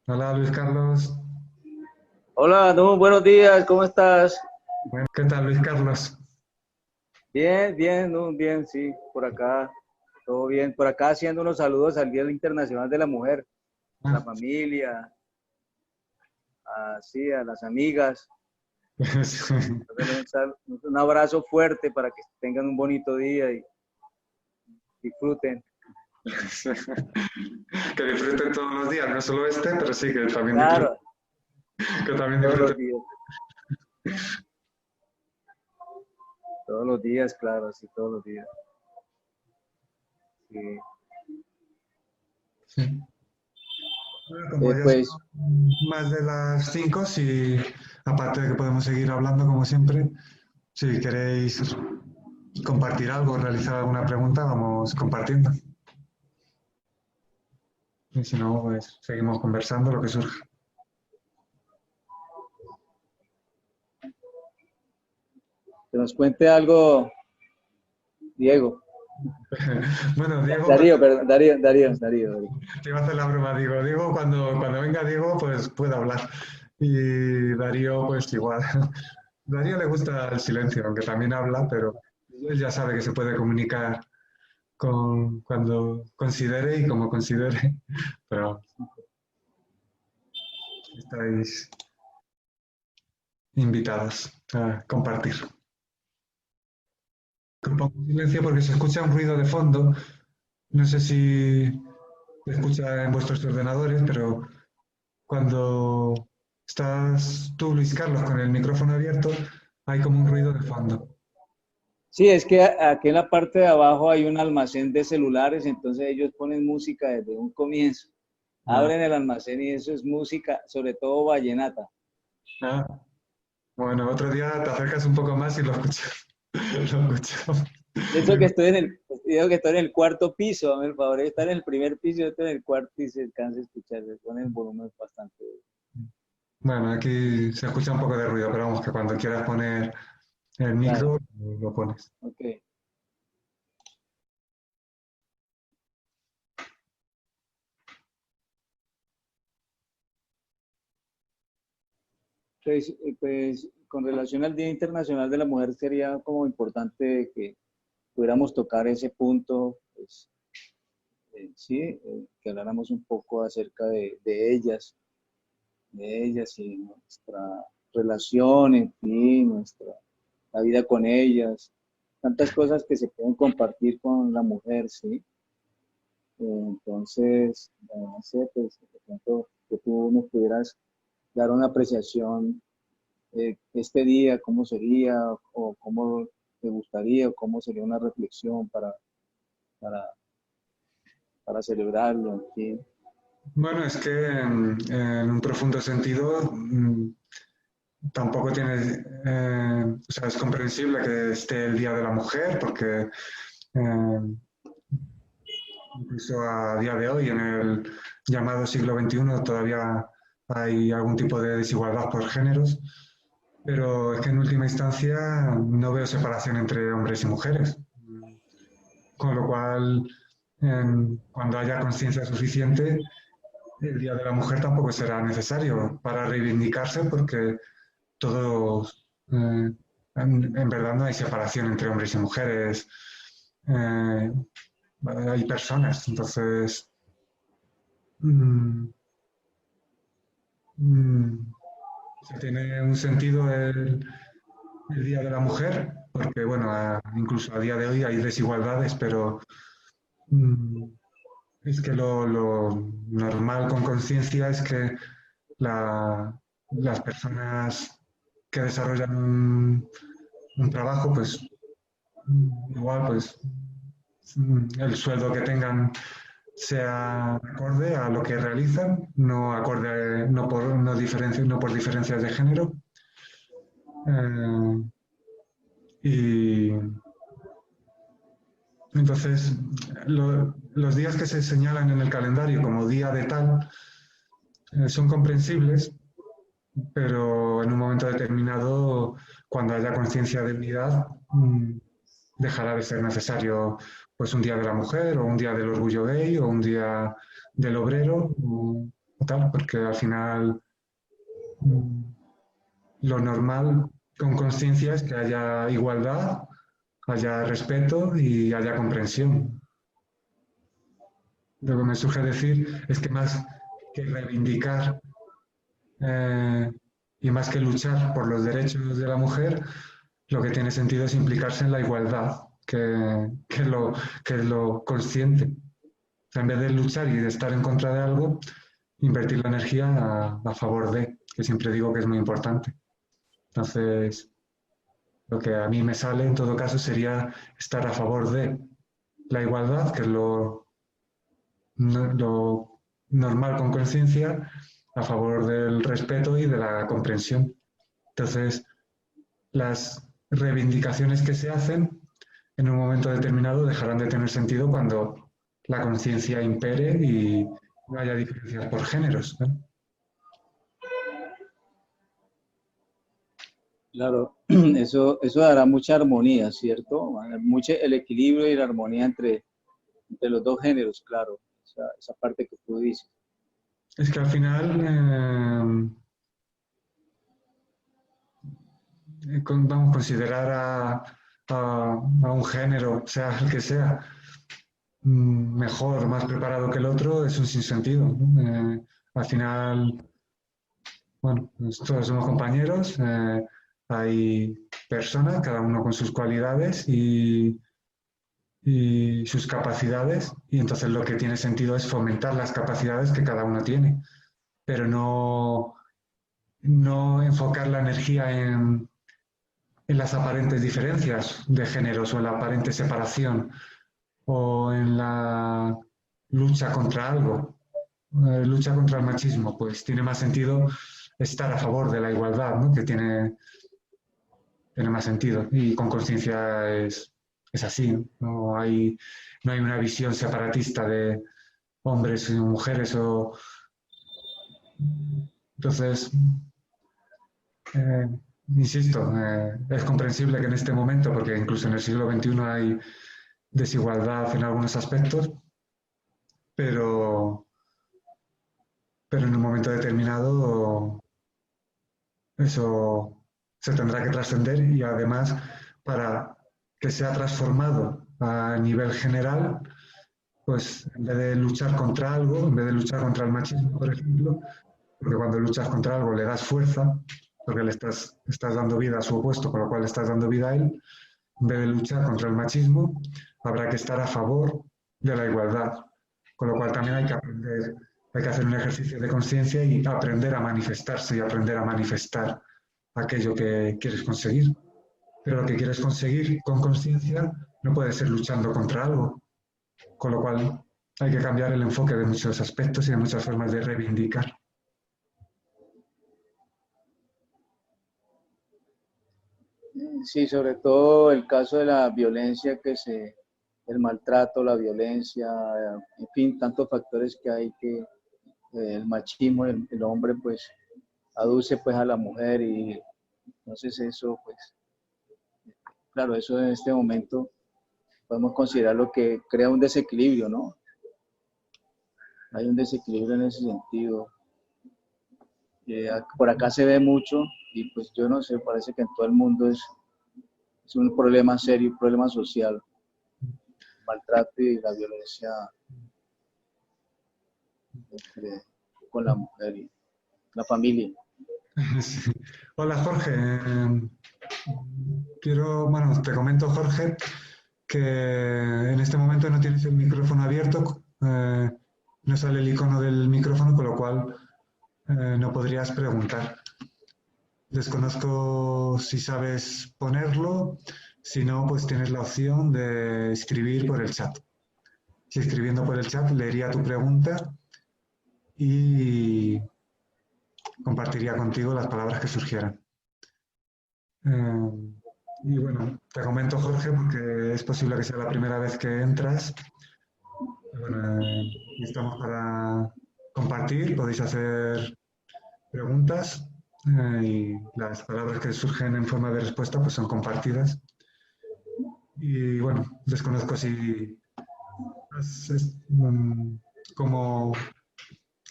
Hola Luis Carlos. Hola, no, buenos días, ¿cómo estás? Bueno, ¿qué tal Luis Carlos? Bien, bien, no, bien, sí, por acá, todo bien. Por acá haciendo unos saludos al Día Internacional de la Mujer, a la Ah, familia, sí, a las amigas. Entonces, un abrazo fuerte para que tengan un bonito día y disfruten. Que disfruten todos los días, no solo este, pero sí que también disfruten, Claro, que también todos disfruten. los días, todos los días, claro, sí, todos los días. Sí. Sí. Bueno, como ya Pues, son más de las 5, si aparte de que podemos seguir hablando como siempre, si queréis compartir algo, realizar alguna pregunta, vamos compartiendo. Y si no, pues seguimos conversando lo que surja. que nos cuente algo, Diego. Bueno, Diego, Darío, perdón, Darío. te iba a hacer la broma, digo, Diego, cuando venga Diego, pues puede hablar. Y Darío, pues igual. Darío le gusta el silencio, aunque también habla, pero él ya sabe que se puede comunicar cuando considere y como considere. Pero estáis invitados a compartir. Pongo silencio porque se escucha un ruido de fondo. No sé si se escucha en vuestros ordenadores, pero cuando estás tú, Luis Carlos, con el micrófono abierto, hay como un ruido de fondo. Sí, es que aquí en la parte de abajo hay un almacén de celulares, entonces ellos ponen música desde un comienzo. Ah, Abren el almacén y eso es música, sobre todo vallenata. ah. Bueno, otro día te acercas un poco más y lo escuchas. Lo escuchamos. Y eso que estoy en digo que estoy en el cuarto piso, a mi favor, estar en el primer piso, yo estoy en el cuarto y se alcanza a escuchar, se pone el volumen bastante. Bueno, aquí se escucha un poco de ruido, pero vamos, que cuando quieras poner el Claro, micro, lo pones. ok. Pues con relación al Día Internacional de la Mujer sería como importante que pudiéramos tocar ese punto, pues, sí, que habláramos un poco acerca de ellas y nuestra relación, en fin, la vida con ellas, tantas cosas que se pueden compartir con la mujer, ¿sí? Entonces, no sé, pues, de pronto que tú nos pudieras dar una apreciación este día, cómo sería, o cómo te gustaría, o cómo sería una reflexión para, para celebrarlo, en fin. Bueno, es que en un profundo sentido tampoco tiene, o sea, es comprensible que esté el Día de la Mujer, porque incluso a día de hoy, en el llamado siglo XXI, todavía hay algún tipo de desigualdad por géneros, pero es que en última instancia no veo separación entre hombres y mujeres, con lo cual, cuando haya conciencia suficiente, el Día de la Mujer tampoco será necesario para reivindicarse porque todos, en verdad no hay separación entre hombres y mujeres, eh, hay personas, entonces mm, mm, se tiene un sentido el Día de la Mujer, porque bueno, incluso a día de hoy hay desigualdades, pero mm, es que lo normal con conciencia es que las personas que desarrollan un trabajo, pues igual, pues el sueldo que tengan sea acorde a lo que realizan, no acorde, no por diferencias de género. Eh, y entonces, los días que se señalan en el calendario como día de tal son comprensibles, pero en un momento determinado, cuando haya conciencia de unidad, dejará de ser necesario pues un día de la mujer o un día del orgullo gay o un día del obrero o tal, porque al final mm, lo normal con conciencia es que haya igualdad, haya respeto y haya comprensión. Lo que me surge decir es que más que reivindicar y más que luchar por los derechos de la mujer, lo que tiene sentido es implicarse en la igualdad, que es lo consciente. O sea, en vez de luchar y de estar en contra de algo, invertir la energía a favor de, que siempre digo que es muy importante. Entonces, lo que a mí me sale en todo caso sería estar a favor de la igualdad, que es lo normal con conciencia, a favor del respeto y de la comprensión. Entonces, las reivindicaciones que se hacen en un momento determinado dejarán de tener sentido cuando la conciencia impere y no haya diferencias por géneros, ¿no? Claro, eso dará mucha armonía, ¿cierto? Mucho el equilibrio y la armonía entre los dos géneros, claro, esa parte que tú dices. Es que al final vamos a considerar a un género, sea el que sea, mejor, más preparado que el otro, es un sinsentido, ¿no? Al final, bueno, pues todos somos compañeros, hay personas, cada uno con sus cualidades y sus capacidades, y entonces lo que tiene sentido es fomentar las capacidades que cada uno tiene, pero no enfocar la energía en las aparentes diferencias de géneros o en la aparente separación o en la lucha contra algo, lucha contra el machismo, pues tiene más sentido estar a favor de la igualdad, ¿no? Que tiene más sentido y con conciencia es así, ¿no? No hay una visión separatista de hombres y mujeres o entonces eh, insisto, es comprensible que en este momento, porque incluso en el siglo XXI hay desigualdad en algunos aspectos, pero, pero en un momento determinado eso se tendrá que trascender y además para que sea transformado a nivel general, pues en vez de luchar contra algo, en vez de luchar contra el machismo, por ejemplo, porque cuando luchas contra algo le das fuerza, porque estás dando vida a su opuesto, con lo cual le estás dando vida a él, en vez de luchar contra el machismo, habrá que estar a favor de la igualdad, con lo cual también hay que aprender, hay que hacer un ejercicio de conciencia y aprender a manifestarse y aprender a manifestar aquello que quieres conseguir. Pero lo que quieres conseguir con conciencia no puede ser luchando contra algo, con lo cual hay que cambiar el enfoque de muchos aspectos y de muchas formas de reivindicar. Sí, sobre todo el caso de la violencia el maltrato, la violencia, en fin, tantos factores que hay que el machismo, el hombre pues aduce pues a la mujer y entonces eso pues, claro, eso en este momento podemos considerar lo que crea un desequilibrio, ¿no? Hay un desequilibrio en ese sentido. Por acá se ve mucho y pues yo no sé, parece que en todo el mundo es un problema serio, un problema social, el maltrato y la violencia entre, con la mujer y la familia. Sí. Hola Jorge, bueno, te comento Jorge que en este momento no tienes el micrófono abierto, no sale el icono del micrófono, con lo cual no podrías preguntar. Desconozco si sabes ponerlo, si no, pues tienes la opción de escribir por el chat. Si escribiendo por el chat leería tu pregunta y compartiría contigo las palabras que surgieran. Y bueno, te comento Jorge porque es posible que sea la primera vez que entras. Bueno, y estamos para compartir, podéis hacer preguntas y las palabras que surgen en forma de respuesta pues son compartidas. Y bueno, desconozco si como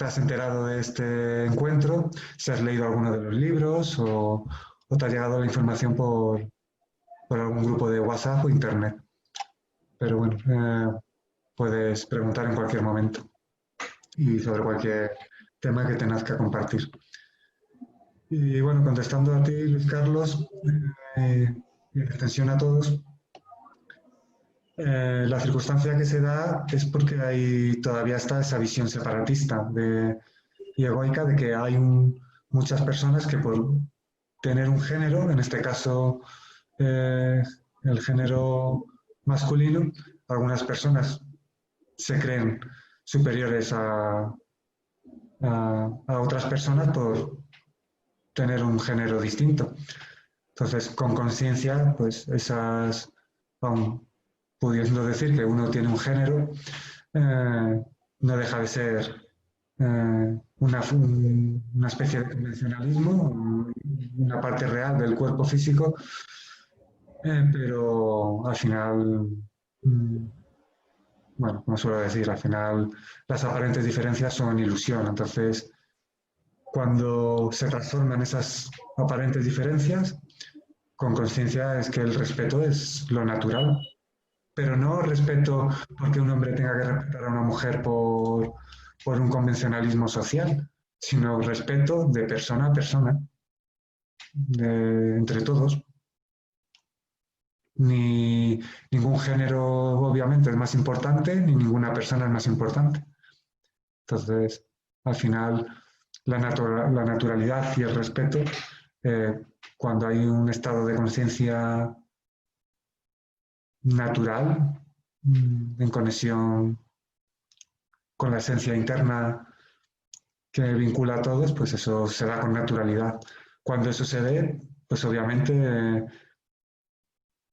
te has enterado de este encuentro, si has leído alguno de los libros o te ha llegado la información por algún grupo de WhatsApp o Internet. Pero bueno, puedes preguntar en cualquier momento y sobre cualquier tema que tengas que compartir. Y bueno, contestando a ti, Luis Carlos, y en extensión a todos, la circunstancia que se da es porque todavía está esa visión separatista y egoica de que hay muchas personas que por tener un género, en este caso el género masculino, algunas personas se creen superiores a otras personas por tener un género distinto. Entonces, con conciencia, pues aun pudiendo decir que uno tiene un género, no deja de ser una especie de convencionalismo, una parte real del cuerpo físico, pero al final, bueno, como suelo decir, al final las aparentes diferencias son ilusión. Entonces, cuando se transforman esas aparentes diferencias, con conciencia es que el respeto es lo natural, pero no respeto porque un hombre tenga que respetar a una mujer por un convencionalismo social, sino respeto de persona a persona, entre todos. Ni ningún género obviamente es más importante, ni ninguna persona es más importante. Entonces, al final, la naturalidad y el respeto, cuando hay un estado de conciencia natural, en conexión con la esencia interna que vincula a todos, pues eso se da con naturalidad. Cuando eso se dé, pues obviamente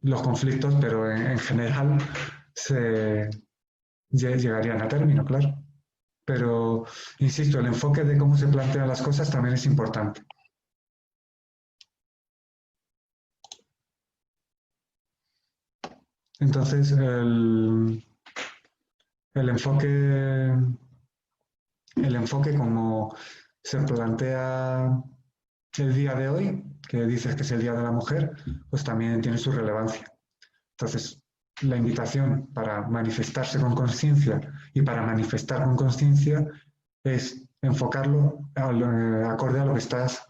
los conflictos, pero en general llegarían a término, claro. Pero, insisto, el enfoque de cómo se plantean las cosas también es importante. Entonces, el enfoque como se plantea el día de hoy, que dices que es el Día de la Mujer, pues también tiene su relevancia. Entonces, la invitación para manifestarse con conciencia y para manifestar con conciencia es enfocarlo acorde a lo que estás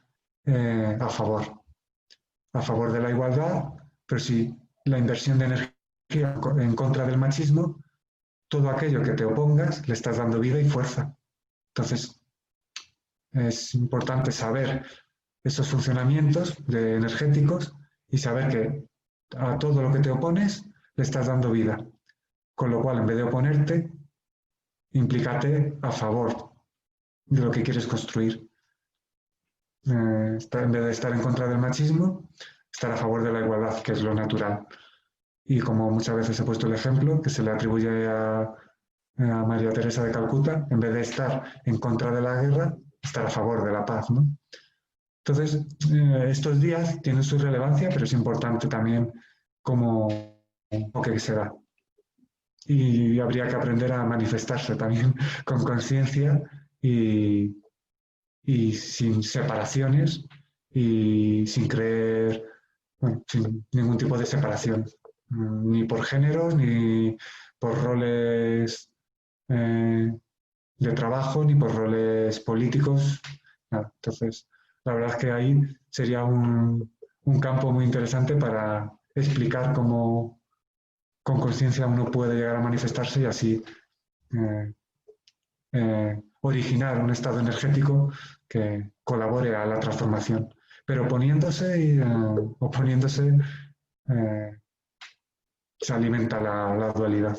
a favor de la igualdad, pero si la inversión de energía en contra del machismo, todo aquello que te opongas le estás dando vida y fuerza. Entonces, es importante saber esos funcionamientos energéticos y saber que a todo lo que te opones le estás dando vida. Con lo cual, en vez de oponerte, implícate a favor de lo que quieres construir. En vez de estar en contra del machismo, estar a favor de la igualdad, que es lo natural. Y como muchas veces he puesto el ejemplo, que se le atribuye a María Teresa de Calcuta, en vez de estar en contra de la guerra, estar a favor de la paz, ¿no? Entonces, estos días tienen su relevancia, pero es importante también cómo que se da. Y habría que aprender a manifestarse también con conciencia y sin separaciones y sin creer, bueno, sin ningún tipo de separación, ni por géneros, ni por roles de trabajo, ni por roles políticos. Nada. Entonces, la verdad es que ahí sería un campo muy interesante para explicar cómo con conciencia uno puede llegar a manifestarse y así originar un estado energético que colabore a la transformación. Pero oponiéndose se alimenta la dualidad.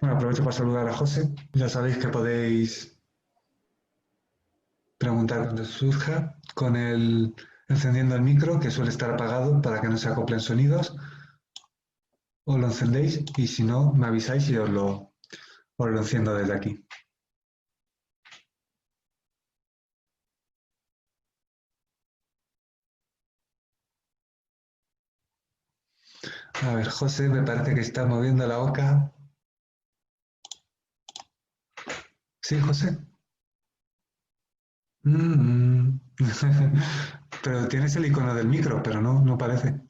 Bueno, aprovecho para saludar a José. Ya sabéis que podéis preguntar cuando surja con encendiendo el micro, que suele estar apagado para que no se acoplen sonidos. O lo encendéis y si no, me avisáis y os lo enciendo desde aquí. A ver, José, me parece que está moviendo la boca. ¿Sí, José? Mm. Pero tienes el icono del micro, pero no, no parece.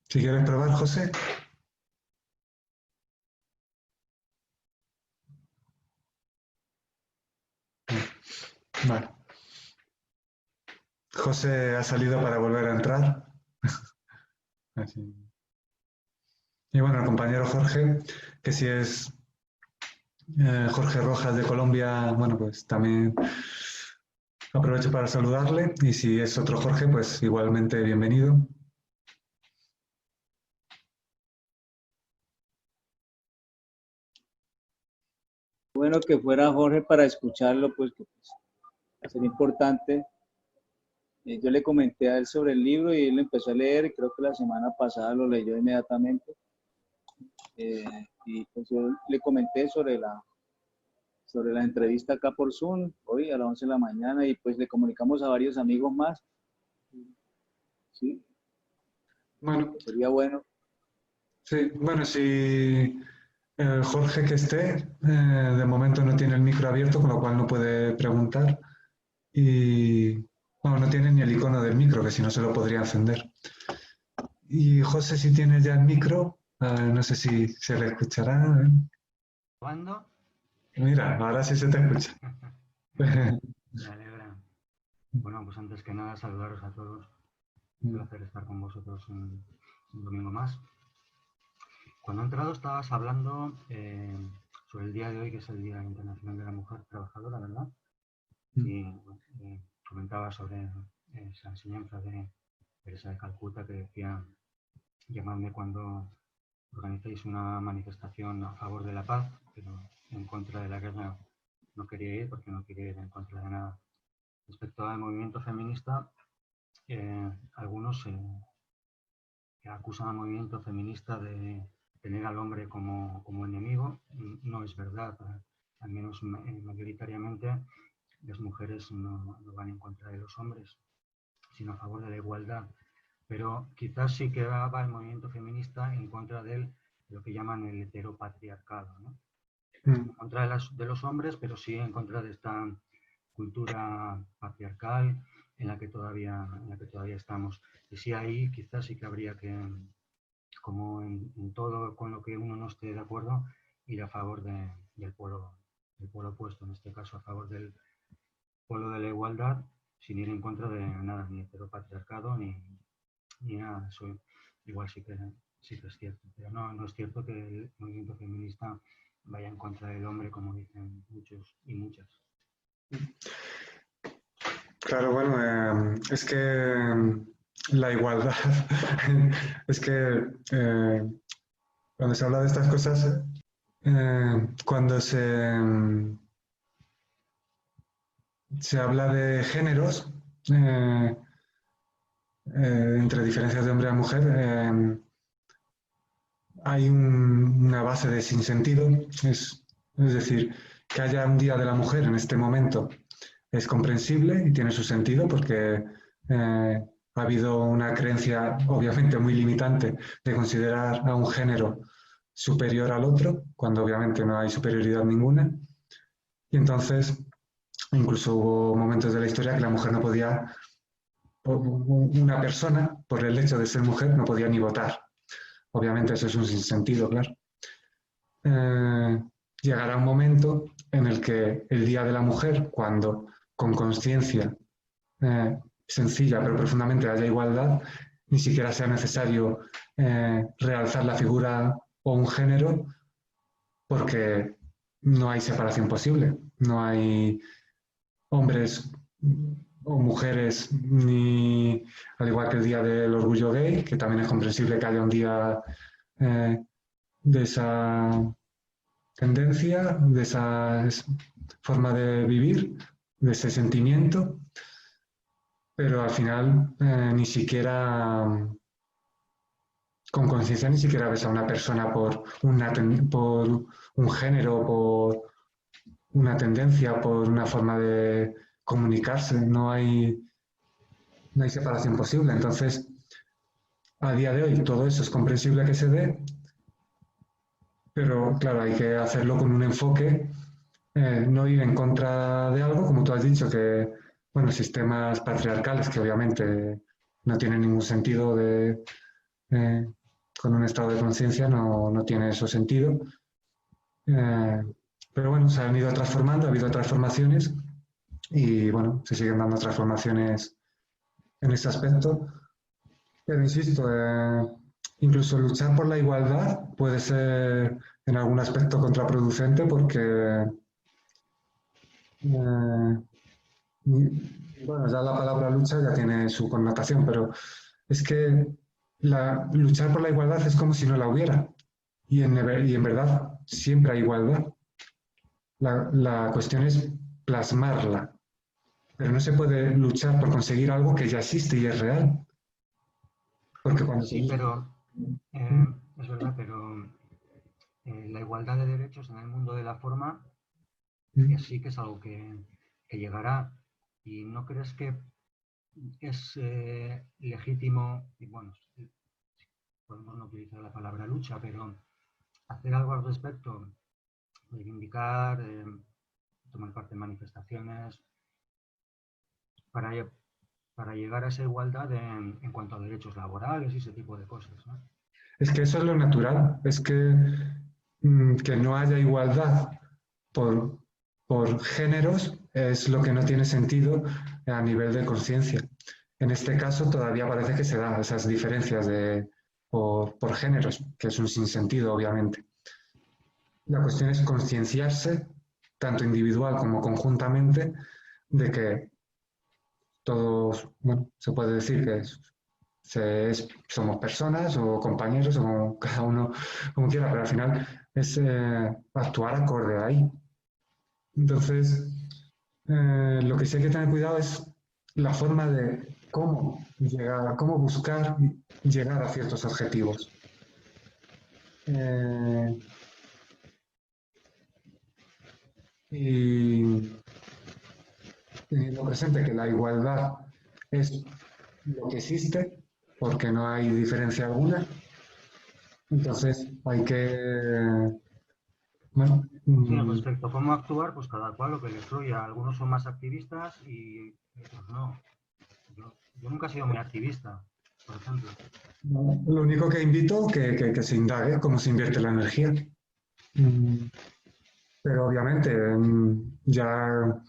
Si quieres probar, José. Vale. José ha salido para volver a entrar. Así. Y bueno, el compañero Jorge, que si es Jorge Rojas de Colombia, bueno, pues también aprovecho para saludarle. Y si es otro Jorge, pues igualmente bienvenido. Bueno que fuera Jorge para escucharlo, pues que pues, sería importante. Yo le comenté a él sobre el libro y él empezó a leer, y creo que la semana pasada lo leyó inmediatamente. Y pues yo le comenté sobre la entrevista acá por Zoom, hoy a las 11 de la mañana, y pues le comunicamos a varios amigos más, ¿sí? Bueno, Sería bueno. sí, bueno, si Jorge que esté, de momento no tiene el micro abierto, con lo cual no puede preguntar. Y bueno, no tiene ni el icono del micro, que si no se lo podría encender. Y José, si tiene ya el micro, no sé si se le escuchará. ¿Cuándo? Mira, ahora sí se te escucha. Me alegra. Bueno, pues antes que nada saludaros a todos. Un placer estar con vosotros un domingo más. Cuando he entrado estabas hablando sobre el día de hoy, que es el Día Internacional de la Mujer Trabajadora, ¿verdad? Y bueno, comentaba sobre esa enseñanza de Teresa de Calcuta que decía: llamadme cuando organicéis una manifestación a favor de la paz, pero en contra de la guerra no quería ir porque no quería ir en contra de nada. Respecto al movimiento feminista, algunos acusan al movimiento feminista de tener al hombre como enemigo. No es verdad. Al menos mayoritariamente las mujeres no van en contra de los hombres, sino a favor de la igualdad. Pero quizás sí que va el movimiento feminista en contra de lo que llaman el heteropatriarcado, ¿no? En contra de los hombres, pero sí en contra de esta cultura patriarcal en la que todavía estamos. Y sí, ahí quizás sí que habría que, como en todo con lo que uno no esté de acuerdo, ir a favor del polo opuesto, en este caso a favor del polo de la igualdad, sin ir en contra de nada, ni heteropatriarcado, ni nada. Eso igual sí que es cierto. Pero no es cierto que el movimiento feminista vaya en contra del hombre, como dicen muchos y muchas. Claro, bueno, es que la igualdad, es que cuando se habla de estas cosas, cuando se habla de géneros, entre diferencias de hombre a mujer, hay una base de sinsentido, es decir, que haya un Día de la Mujer en este momento es comprensible y tiene su sentido porque ha habido una creencia obviamente muy limitante de considerar a un género superior al otro, cuando obviamente no hay superioridad ninguna. Y entonces incluso hubo momentos de la historia que la mujer no podía, una persona, por el hecho de ser mujer, no podía ni votar. Obviamente eso es un sinsentido, claro. Llegará un momento en el que el Día de la Mujer, cuando con conciencia sencilla pero profundamente haya igualdad, ni siquiera sea necesario realzar la figura o un género, porque no hay separación posible. No hay hombres o mujeres, ni al igual que el Día del Orgullo Gay, que también es comprensible que haya un día de esa tendencia, de esa forma de vivir, de ese sentimiento, pero al final ni siquiera con conciencia ni siquiera ves a una persona por un género, por una tendencia, por una forma de comunicarse, no hay separación posible. Entonces, a día de hoy todo eso es comprensible que se dé, pero claro, hay que hacerlo con un enfoque, no ir en contra de algo, como tú has dicho, que, bueno, sistemas patriarcales que obviamente no tienen ningún sentido eh, con un estado de conciencia, no tiene eso sentido. Pero bueno, se han ido transformando, ha habido transformaciones y bueno, se siguen dando transformaciones en ese aspecto. Pero insisto, incluso luchar por la igualdad puede ser en algún aspecto contraproducente porque, bueno, ya la palabra lucha ya tiene su connotación, pero es que luchar por la igualdad es como si no la hubiera. Y en verdad siempre hay igualdad. La cuestión es plasmarla, pero no se puede luchar por conseguir algo que ya existe y es real. Porque cuando Sí, pero es verdad, pero la igualdad de derechos en el mundo de la forma sí que es algo que llegará. ¿Y no crees que es legítimo, y bueno, podemos no utilizar la palabra lucha, pero hacer algo al respecto, reivindicar, tomar parte en manifestaciones, para, para llegar a esa igualdad en cuanto a derechos laborales y ese tipo de cosas, ¿no? Es que eso es lo natural, es que no haya igualdad por, por géneros es lo que no tiene sentido a nivel de conciencia. En este caso todavía parece que se dan esas diferencias por géneros, que es un sinsentido, obviamente. La cuestión es concienciarse, tanto individual como conjuntamente, de que todos, bueno, se puede decir que somos personas o compañeros o como cada uno como quiera, pero al final es actuar acorde ahí. Entonces, lo que sí hay que tener cuidado es la forma de cómo llegar, cómo buscar llegar a ciertos objetivos. Y teniendo presente que la igualdad es lo que existe, porque no hay diferencia alguna, entonces hay que, bueno, Sí, respecto a cómo actuar, pues cada cual lo que le fluya. Algunos son más activistas y otros no. Yo nunca he sido muy activista, por ejemplo. lo único que invito que se indague cómo se invierte la energía. Pero obviamente ya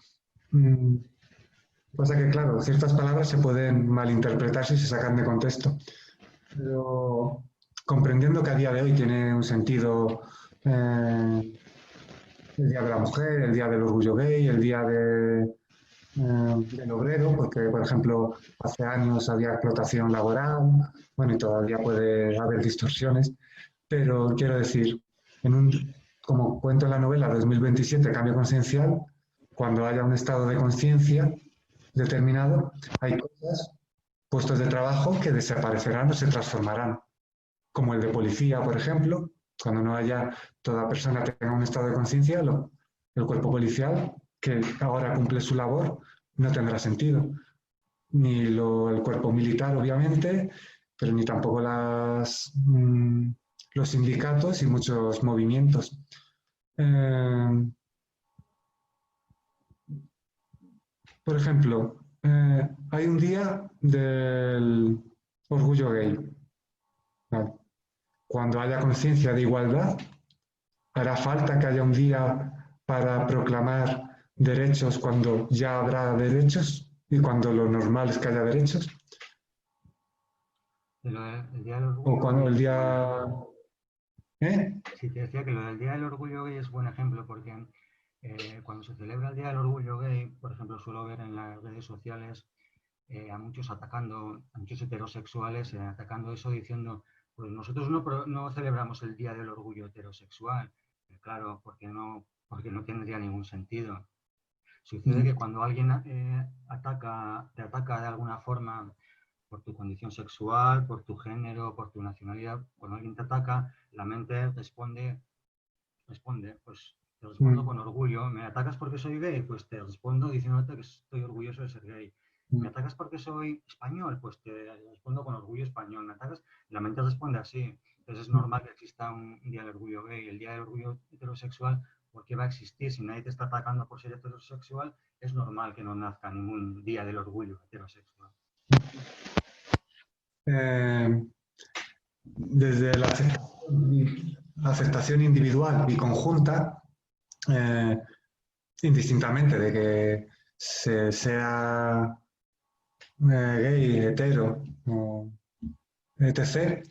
pasa que, claro, ciertas palabras se pueden malinterpretar si se sacan de contexto. Pero comprendiendo que a día de hoy tiene un sentido el Día de la Mujer, el Día del Orgullo Gay, el Día del Obrero, porque, por ejemplo, hace años había explotación laboral, bueno, y todavía puede haber distorsiones, pero quiero decir, como cuento en la novela 2027, Cambio Consciencial, cuando haya un estado de conciencia determinado, hay cosas, puestos de trabajo que desaparecerán o se transformarán, como el de policía, por ejemplo, cuando no haya toda persona tenga un estado de conciencia, el cuerpo policial, que ahora cumple su labor, no tendrá sentido. Ni el cuerpo militar, obviamente, pero ni tampoco los sindicatos y muchos movimientos. Por ejemplo, hay un día del orgullo gay. ¿Vale? Cuando haya conciencia de igualdad, hará falta que haya un día para proclamar derechos cuando ya habrá derechos y cuando lo normal es que haya derechos. El Día del O Orgullo cuando Gay el es día... buen ejemplo. ¿Eh? Sí, te decía que lo del Día del Orgullo Gay es buen ejemplo porque cuando se celebra el Día del Orgullo Gay, por ejemplo, suelo ver en las redes sociales a muchos atacando, a muchos heterosexuales atacando eso diciendo, pues nosotros no celebramos el Día del Orgullo Heterosexual. Claro, porque no tendría ningún sentido. Sucede que cuando alguien te ataca de alguna forma por tu condición sexual, por tu género, por tu nacionalidad, cuando alguien te ataca, la mente responde pues Te respondo con orgullo. ¿Me atacas porque soy gay? Pues te respondo diciéndote que estoy orgulloso de ser gay. ¿Me atacas porque soy español? Pues te respondo con orgullo español. ¿Me atacas? La mente responde así. Entonces es normal que exista un día del orgullo gay. El día del orgullo heterosexual, ¿por qué va a existir? Si nadie te está atacando por ser heterosexual, es normal que no nazca ningún día del orgullo heterosexual. Desde la aceptación individual y conjunta, indistintamente de que sea gay, hetero o etc.,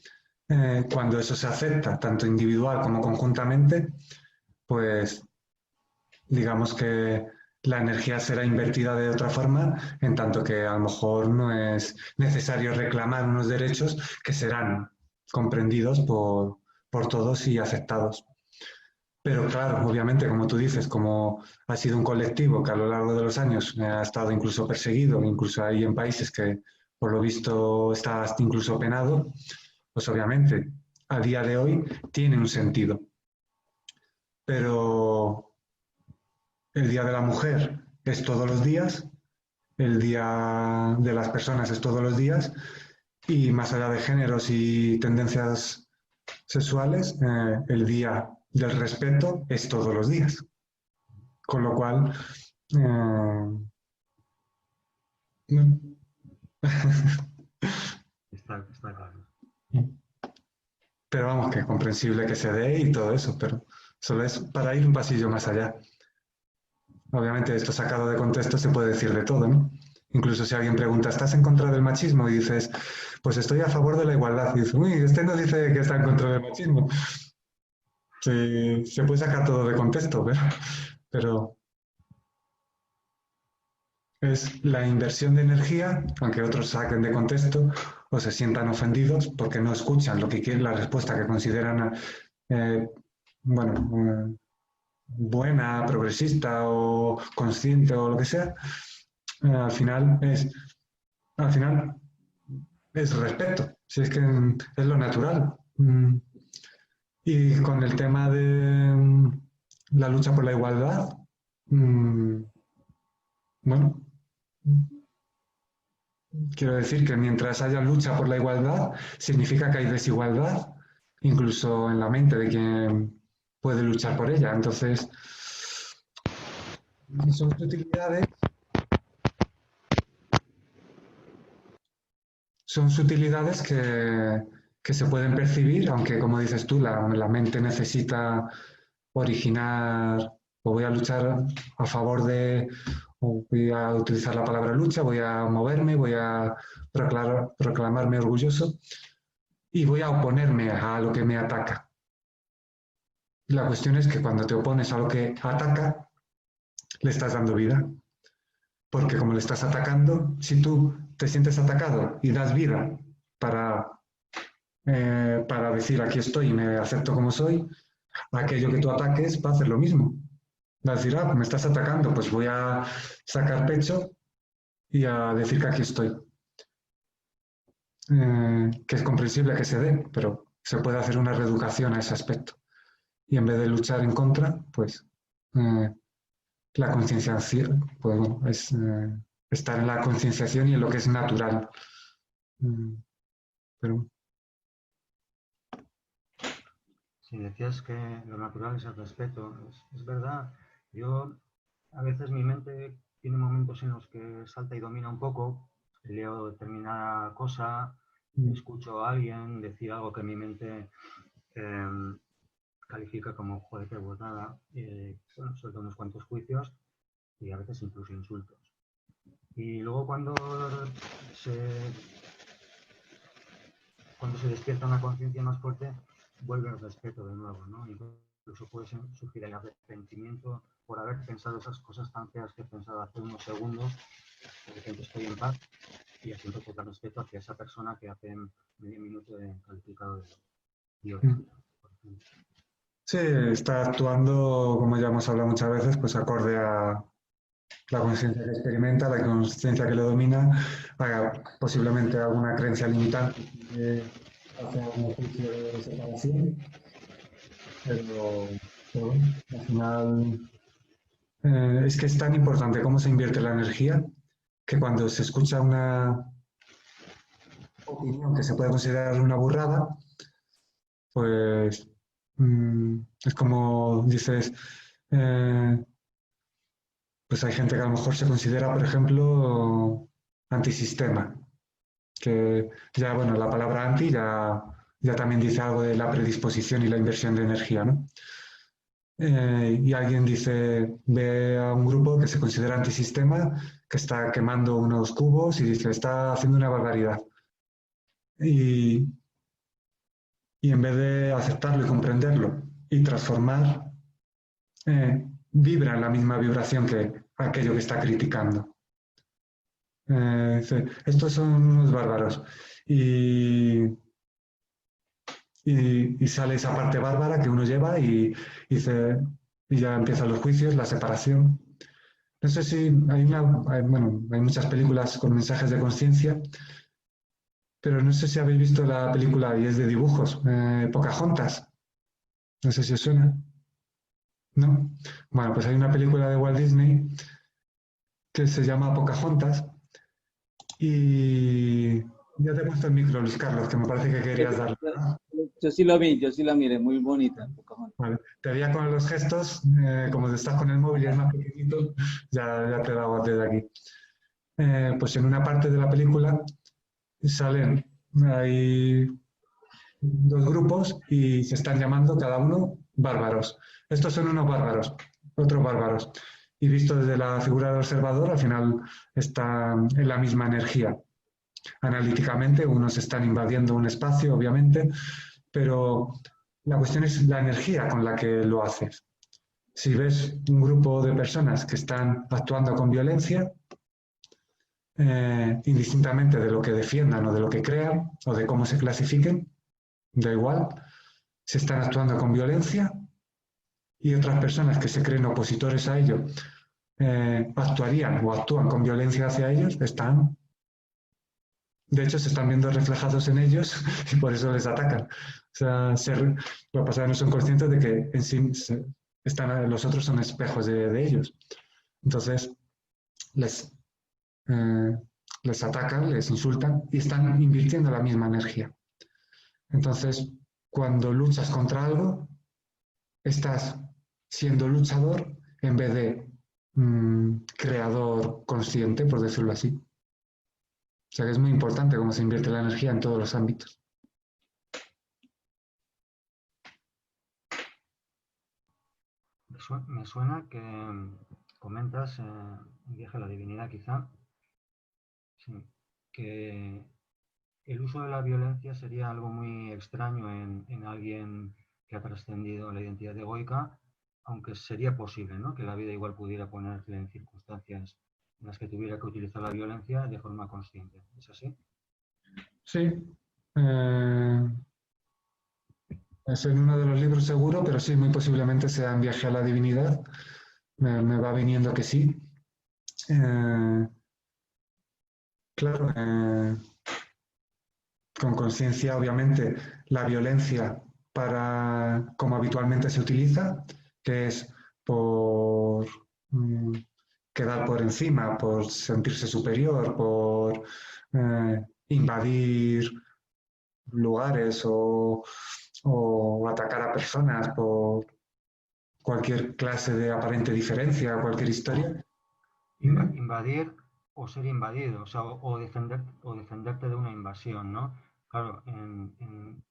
cuando eso se acepta tanto individual como conjuntamente, pues digamos que la energía será invertida de otra forma, en tanto que a lo mejor no es necesario reclamar unos derechos que serán comprendidos por todos y aceptados. Pero claro, obviamente, como tú dices, como ha sido un colectivo que a lo largo de los años ha estado incluso perseguido, incluso hay en países que por lo visto está incluso penado, pues obviamente a día de hoy tiene un sentido. Pero el Día de la Mujer es todos los días, el Día de las Personas es todos los días, y más allá de géneros y tendencias sexuales, el Día del Respeto es todos los días. Con lo cual, Está claro. pero vamos, que es comprensible que se dé y todo eso, pero solo es para ir un pasillo más allá. Obviamente esto sacado de contexto se puede decir de todo, ¿no? Incluso si alguien pregunta, ¿estás en contra del machismo? Y dices, pues estoy a favor de la igualdad. Y dices, uy, este no dice que está en contra del machismo. Se puede sacar todo de contexto, pero es la inversión de energía, aunque otros saquen de contexto o se sientan ofendidos porque no escuchan lo que quieren, la respuesta que consideran, buena, progresista o consciente o lo que sea. Al final es respeto, si es que es lo natural. Y con el tema de la lucha por la igualdad, bueno, quiero decir que mientras haya lucha por la igualdad, significa que hay desigualdad, incluso en la mente de quien puede luchar por ella. Entonces, son sutilidades que se pueden percibir, aunque como dices tú, la mente necesita originar, o voy a luchar a favor de, o voy a utilizar la palabra lucha, voy a moverme, voy a proclamarme orgulloso y voy a oponerme a lo que me ataca. La cuestión es que cuando te opones a lo que ataca, le estás dando vida. Porque como le estás atacando, si tú te sientes atacado y das vida para decir aquí estoy y me acepto como soy, aquello que tú ataques va a hacer lo mismo. Va a decir, me estás atacando, pues voy a sacar pecho y a decir que aquí estoy. Que es comprensible que se dé, pero se puede hacer una reeducación a ese aspecto. Y en vez de luchar en contra, pues la concienciación, pues bueno, es estar en la concienciación y en lo que es natural. Pero... Si decías que lo natural es el respeto, es verdad. Yo, a veces mi mente tiene momentos en los que salta y domina un poco, leo determinada cosa, escucho a alguien decir algo que mi mente califica como joder, qué botada, bueno, suelto unos cuantos juicios y a veces incluso insultos. Y luego cuando se despierta una conciencia más fuerte, vuelve el respeto de nuevo, ¿no? Incluso puede surgir el arrepentimiento por haber pensado esas cosas tan feas que he pensado hace unos segundos. De repente estoy en paz y siento total respeto hacia esa persona que hace medio minuto he calificado de violenta, por ejemplo. Sí, está actuando, como ya hemos hablado muchas veces, pues acorde a la conciencia que experimenta, la conciencia que le domina, posiblemente alguna creencia limitante hace algún juicio de separación, pero Pero bueno, al final es que es tan importante cómo se invierte la energía que cuando se escucha una opinión que se puede considerar una burrada, pues es como dices, eh, pues hay gente que a lo mejor se considera, por ejemplo, antisistema, que ya, bueno, la palabra anti ya también dice algo de la predisposición y la inversión de energía, ¿no? Y alguien dice, ve a un grupo que se considera antisistema, que está quemando unos cubos y dice, está haciendo una barbaridad. Y, y en vez de aceptarlo y comprenderlo y transformar, vibra en la misma vibración que aquello que está criticando. Dice, estos son unos bárbaros. Y sale esa parte bárbara que uno lleva y dice, y ya empiezan los juicios, la separación. No sé si hay muchas películas con mensajes de conciencia, pero no sé si habéis visto la película y es de dibujos, Pocahontas. No sé si os suena. ¿No? Bueno, pues hay una película de Walt Disney que se llama Pocahontas y ya te he puesto el micro, Luis Carlos, que me parece que querías darle, ¿no? Yo sí lo vi, yo sí la miré, muy bonita. Vale. Te veía con los gestos, como estás con el móvil y es más pequeñito, ya te he dado desde aquí. Pues en una parte de la película salen, hay dos grupos y se están llamando cada uno bárbaros. Estos son unos bárbaros, otros bárbaros. Y visto desde la figura del observador, al final están en la misma energía. Analíticamente, unos están invadiendo un espacio, obviamente, pero la cuestión es la energía con la que lo haces. Si ves un grupo de personas que están actuando con violencia, indistintamente de lo que defiendan o de lo que crean o de cómo se clasifiquen, da igual, se están actuando con violencia y otras personas que se creen opositores a ello actuarían o actúan con violencia hacia ellos, de hecho se están viendo reflejados en ellos y por eso les atacan. O sea, lo que pasa es que no son conscientes de que en sí los otros son espejos de ellos. Entonces les atacan, les insultan y están invirtiendo la misma energía. Entonces, cuando luchas contra algo, estás siendo luchador en vez de creador consciente, por decirlo así. O sea que es muy importante cómo se invierte la energía en todos los ámbitos. Me suena que comentas, un viaje a la divinidad quizá, sí, que el uso de la violencia sería algo muy extraño en alguien que ha trascendido la identidad egoica, aunque sería posible, ¿no?, que la vida igual pudiera ponerle en circunstancias en las que tuviera que utilizar la violencia de forma consciente. ¿Es así? Sí. Es en uno de los libros seguro, pero sí, muy posiblemente sea en Viaje a la Divinidad. Me va viniendo que sí. Claro, con conciencia, obviamente, la violencia como habitualmente se utiliza, que es por quedar por encima, por sentirse superior, por invadir lugares o atacar a personas por cualquier clase de aparente diferencia, cualquier historia. Invadir o ser invadido, o sea, o defenderte de una invasión, ¿no? Claro, en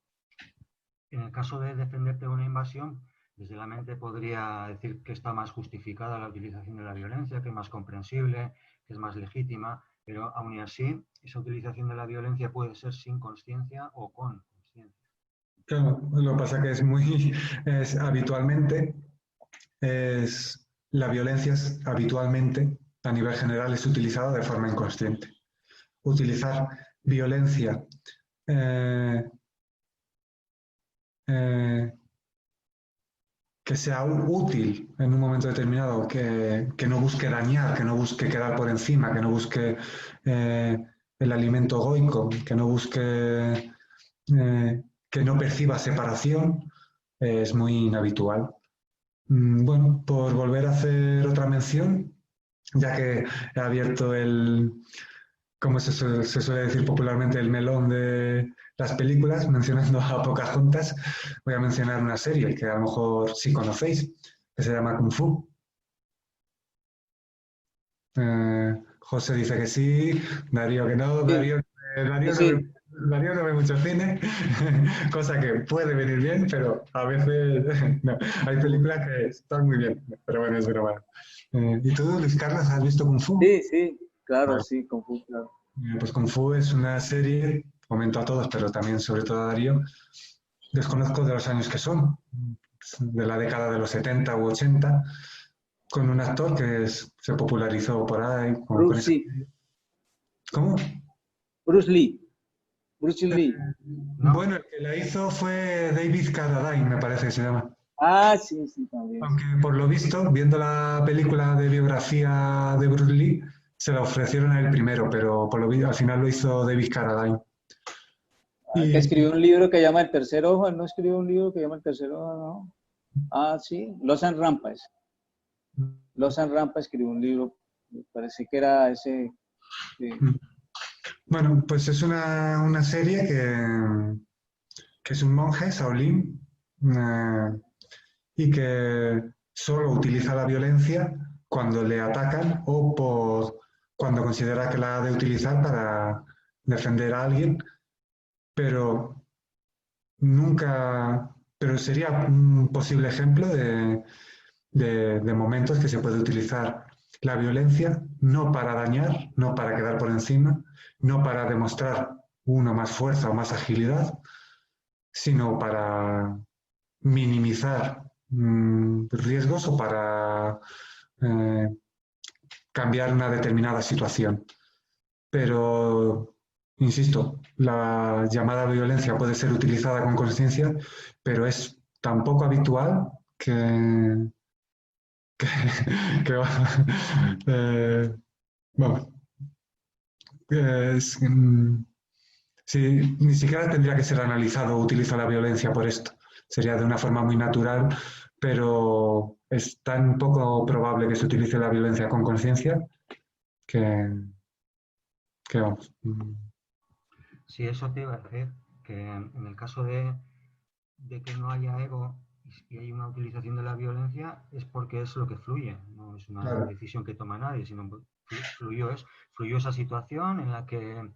el caso de defenderte de una invasión, desde la mente podría decir que está más justificada la utilización de la violencia, que es más comprensible, que es más legítima, pero aún y así, esa utilización de la violencia puede ser sin conciencia o con conciencia. Claro, lo que pasa que habitualmente, la violencia habitualmente, a nivel general, es utilizada de forma inconsciente. Utilizar violencia que sea útil en un momento determinado, que no busque dañar, que no busque quedar por encima, que no busque el alimento egoico, que no busque, que no perciba separación, es muy inhabitual. Bueno, por volver a hacer otra mención, ya que he abierto como se suele decir popularmente, el melón de las películas, mencionando a Pocahontas, voy a mencionar una serie que a lo mejor sí conocéis, que se llama Kung Fu. José dice que sí, Darío que no, Sí, Darío no sí, ve, Darío no ve mucho cine, cosa que puede venir bien, pero a veces no. Hay películas que están muy bien, pero bueno, es broma. ¿Y tú, Luis Carlos, has visto Kung Fu? sí, sí, claro, Vale. sí, confuso, claro. Pues Kung Fu es una serie, comento a todos, pero también sobre todo a Darío, desconozco de los años que son, de la década de los 70 u 80, con un actor que se popularizó por ahí, con Bruce esa... Lee, ¿Cómo? Bruce Lee, Bruce Lee. ¿No? Bueno, el que la hizo fue David Carradine, me parece que se llama. Ah, sí, sí, también. Aunque por lo visto, viendo la película de biografía de Bruce Lee, se la ofrecieron a él primero, pero por lo visto al final lo hizo David Carradine. Ah, que Y escribió un libro que llama El Tercer Ojo, ¿él no escribió un libro que llama El Tercer Ojo, no? Ah, sí, Lozan Rampas. Lozan Rampa escribió un libro, me parece que era ese, sí. bueno, pues es una serie que es un monje, Shaolin, y que solo utiliza la violencia cuando le atacan o cuando considera que la ha de utilizar para defender a alguien, pero nunca, pero sería un posible ejemplo de momentos que se puede utilizar la violencia no para dañar, no para quedar por encima, no para demostrar uno más fuerza o más agilidad, sino para minimizar riesgos o para eh, cambiar una determinada situación. Pero, insisto, la llamada violencia puede ser utilizada con conciencia, pero es tan poco habitual que, que vamos, es, sí, ni siquiera tendría que ser analizado o utilizar la violencia por esto. Sería de una forma muy natural, pero es tan poco probable que se utilice la violencia con conciencia que, que vamos. Sí, eso te iba a decir, que en el caso de que no haya ego y hay una utilización de la violencia, es porque es lo que fluye, no es una Claro. decisión que toma nadie, sino fluyó esa situación en la que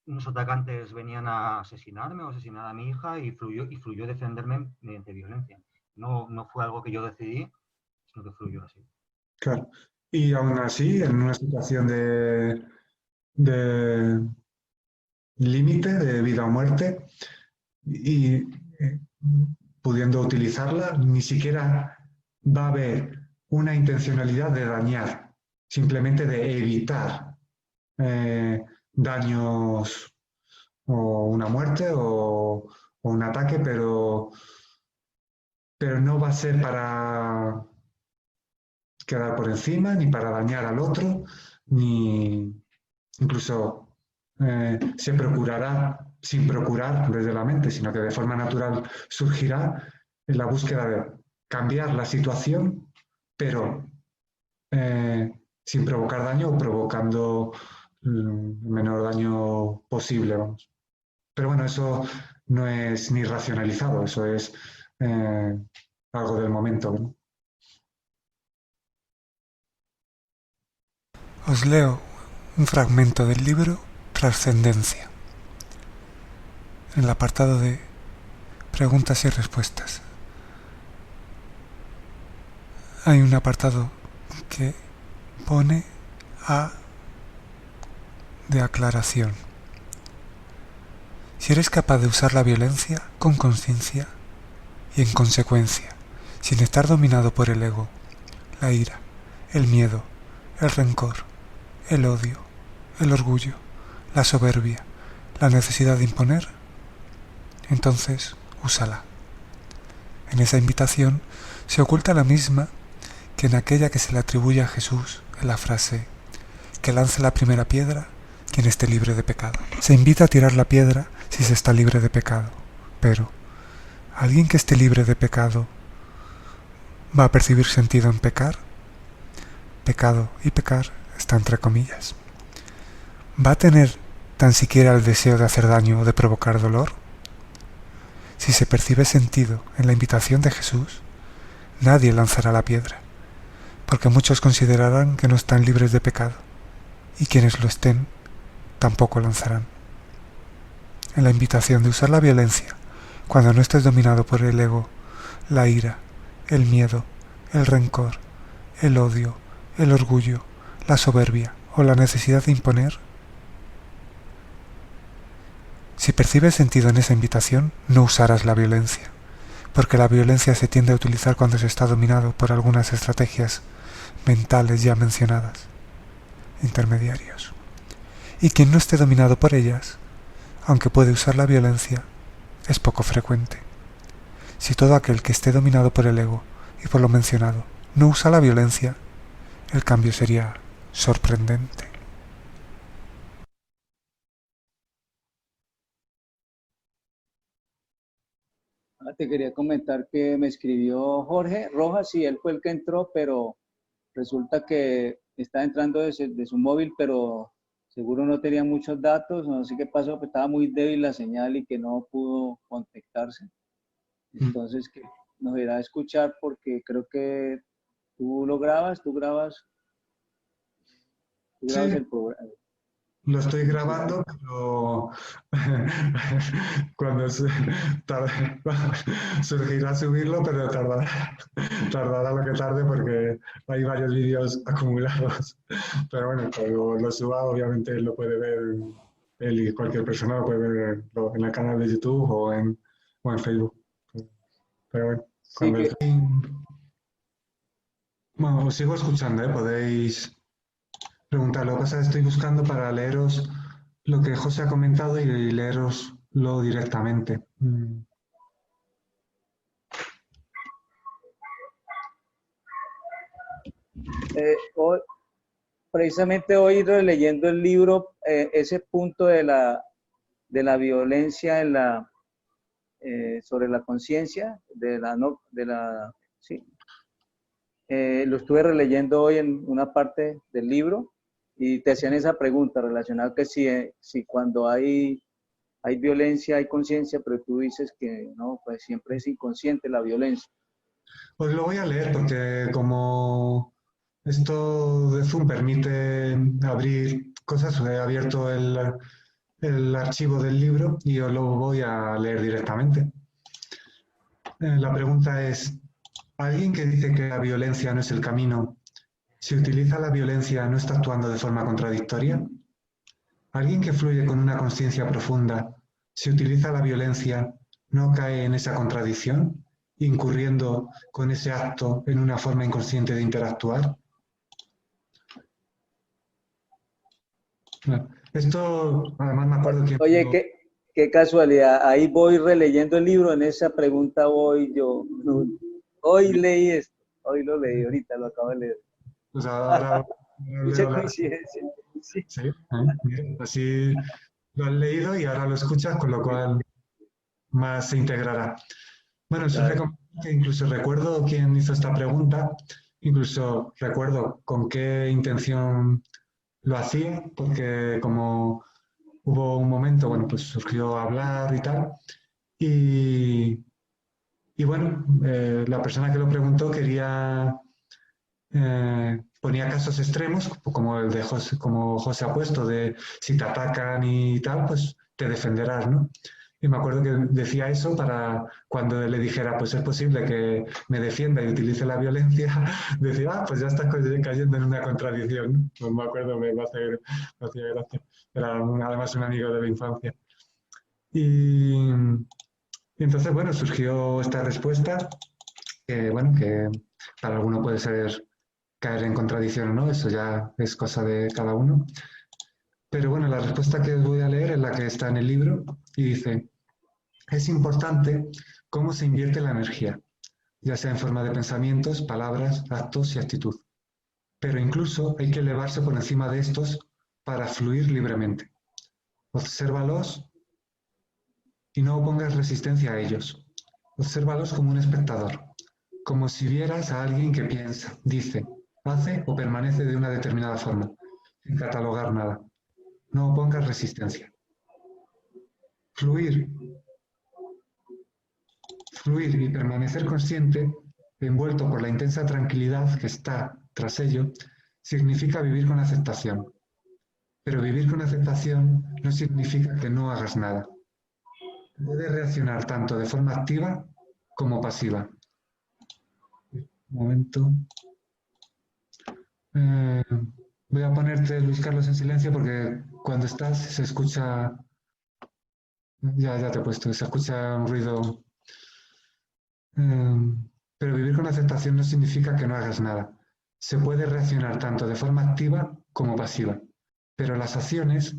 unos atacantes venían a asesinarme o asesinar a mi hija y fluyó defenderme mediante violencia. No, no fue algo que yo decidí, sino que fluyó así. Claro. Y aún así, en una situación de límite, de vida o muerte, y pudiendo utilizarla, ni siquiera va a haber una intencionalidad de dañar, simplemente de evitar daños o una muerte o un ataque, pero no va a ser para quedar por encima, ni para dañar al otro, ni incluso se procurará sin procurar desde la mente, sino que de forma natural surgirá en la búsqueda de cambiar la situación, pero sin provocar daño o provocando el menor daño posible, vamos. Pero bueno, eso no es ni racionalizado, eso es algo del momento, ¿no? Os leo un fragmento del libro Trascendencia, en el apartado de preguntas y respuestas. Hay un apartado que pone A de aclaración. Si eres capaz de usar la violencia con conciencia y en consecuencia, sin estar dominado por el ego, la ira, el miedo, el rencor, el odio, el orgullo, la soberbia, la necesidad de imponer, entonces úsala. En esa invitación se oculta la misma que en aquella que se le atribuye a Jesús en la frase que lance la primera piedra quien esté libre de pecado. Se invita a tirar la piedra si se está libre de pecado, pero alguien que esté libre de pecado va a percibir sentido en pecar. Pecado y pecar está entre comillas. ¿Va a tener tan siquiera el deseo de hacer daño o de provocar dolor? Si se percibe sentido en la invitación de Jesús, nadie lanzará la piedra, porque muchos considerarán que no están libres de pecado, y quienes lo estén tampoco lanzarán. En la invitación de usar la violencia, cuando no estés dominado por el ego, la ira, el miedo, el rencor, el odio, el orgullo, la soberbia o la necesidad de imponer, si percibes sentido en esa invitación, no usarás la violencia, porque la violencia se tiende a utilizar cuando se está dominado por algunas estrategias mentales ya mencionadas, intermediarios. Y quien no esté dominado por ellas, aunque puede usar la violencia, es poco frecuente. Si todo aquel que esté dominado por el ego y por lo mencionado no usa la violencia, el cambio sería sorprendente. Te quería comentar que me escribió Jorge Rojas y él fue el que entró, pero resulta que está entrando de su móvil, pero seguro no tenía muchos datos, no sé qué pasó, que estaba muy débil la señal y que no pudo conectarse. Entonces, que nos irá a escuchar porque creo que tú grabas Sí, el programa. lo estoy grabando, pero cuando surgirá subirlo, pero tardará lo que tarde porque hay varios vídeos acumulados. Pero bueno, cuando lo suba, obviamente lo puede ver él y cualquier persona lo puede ver en el canal de YouTube o en Facebook. Pero bueno, Sí, que, bueno, os sigo escuchando, ¿eh? Podéis preguntar. Lo que pasa es que estoy buscando para leeros lo que José ha comentado y leeroslo directamente. hoy, precisamente hoy releyendo el libro, ese punto de la violencia en sobre la conciencia, sí, lo estuve releyendo hoy en una parte del libro y te hacían esa pregunta relacionada que si cuando hay violencia hay conciencia, pero tú dices que no, pues siempre es inconsciente la violencia. Pues lo voy a leer porque como esto de Zoom permite abrir cosas, he abierto el archivo del libro y os lo voy a leer directamente. La pregunta es, ¿alguien que dice que la violencia no es el camino, si utiliza la violencia no está actuando de forma contradictoria? ¿Alguien que fluye con una conciencia profunda, si utiliza la violencia, no cae en esa contradicción, incurriendo con ese acto en una forma inconsciente de interactuar? Esto, además me acuerdo que... Oye, qué casualidad, ahí voy releyendo el libro, en esa pregunta voy yo. Hoy leí esto, hoy lo leí, ahorita lo acabo de leer. Pues ahora Mucha leo coincidencia. Sí. Sí, bien, así lo has leído y ahora lo escuchas, con lo cual más se integrará. Bueno, eso es que incluso recuerdo quién hizo esta pregunta, incluso recuerdo con qué intención lo hacía, porque como hubo un momento, bueno, pues surgió hablar y tal, y bueno, la persona que lo preguntó quería, ponía casos extremos, como el de José, como José ha puesto, de si te atacan y tal, pues te defenderás, ¿no? Y me acuerdo que decía eso para cuando le dijera, pues es posible que me defienda y utilice la violencia, decía, pues ya estás cayendo en una contradicción, ¿no? Pues me acuerdo, me hacía gracia. Era además un amigo de la infancia. Y entonces, bueno, surgió esta respuesta, que bueno, que para alguno puede ser caer en contradicción o no, eso ya es cosa de cada uno. Pero bueno, la respuesta que os voy a leer es la que está en el libro y dice, es importante cómo se invierte la energía, ya sea en forma de pensamientos, palabras, actos y actitud. Pero incluso hay que elevarse por encima de estos para fluir libremente. Obsérvalos y no opongas resistencia a ellos. Obsérvalos como un espectador, como si vieras a alguien que piensa, dice, hace o permanece de una determinada forma, sin catalogar nada. No opongas resistencia. Fluir y permanecer consciente, envuelto por la intensa tranquilidad que está tras ello, significa vivir con aceptación. Pero vivir con aceptación no significa que no hagas nada. Puedes reaccionar tanto de forma activa como pasiva. Un momento. Voy a ponerte, Luis Carlos, en silencio porque cuando estás se escucha... Ya te he puesto, se escucha un ruido. Pero vivir con aceptación no significa que no hagas nada. Se puede reaccionar tanto de forma activa como pasiva, pero las acciones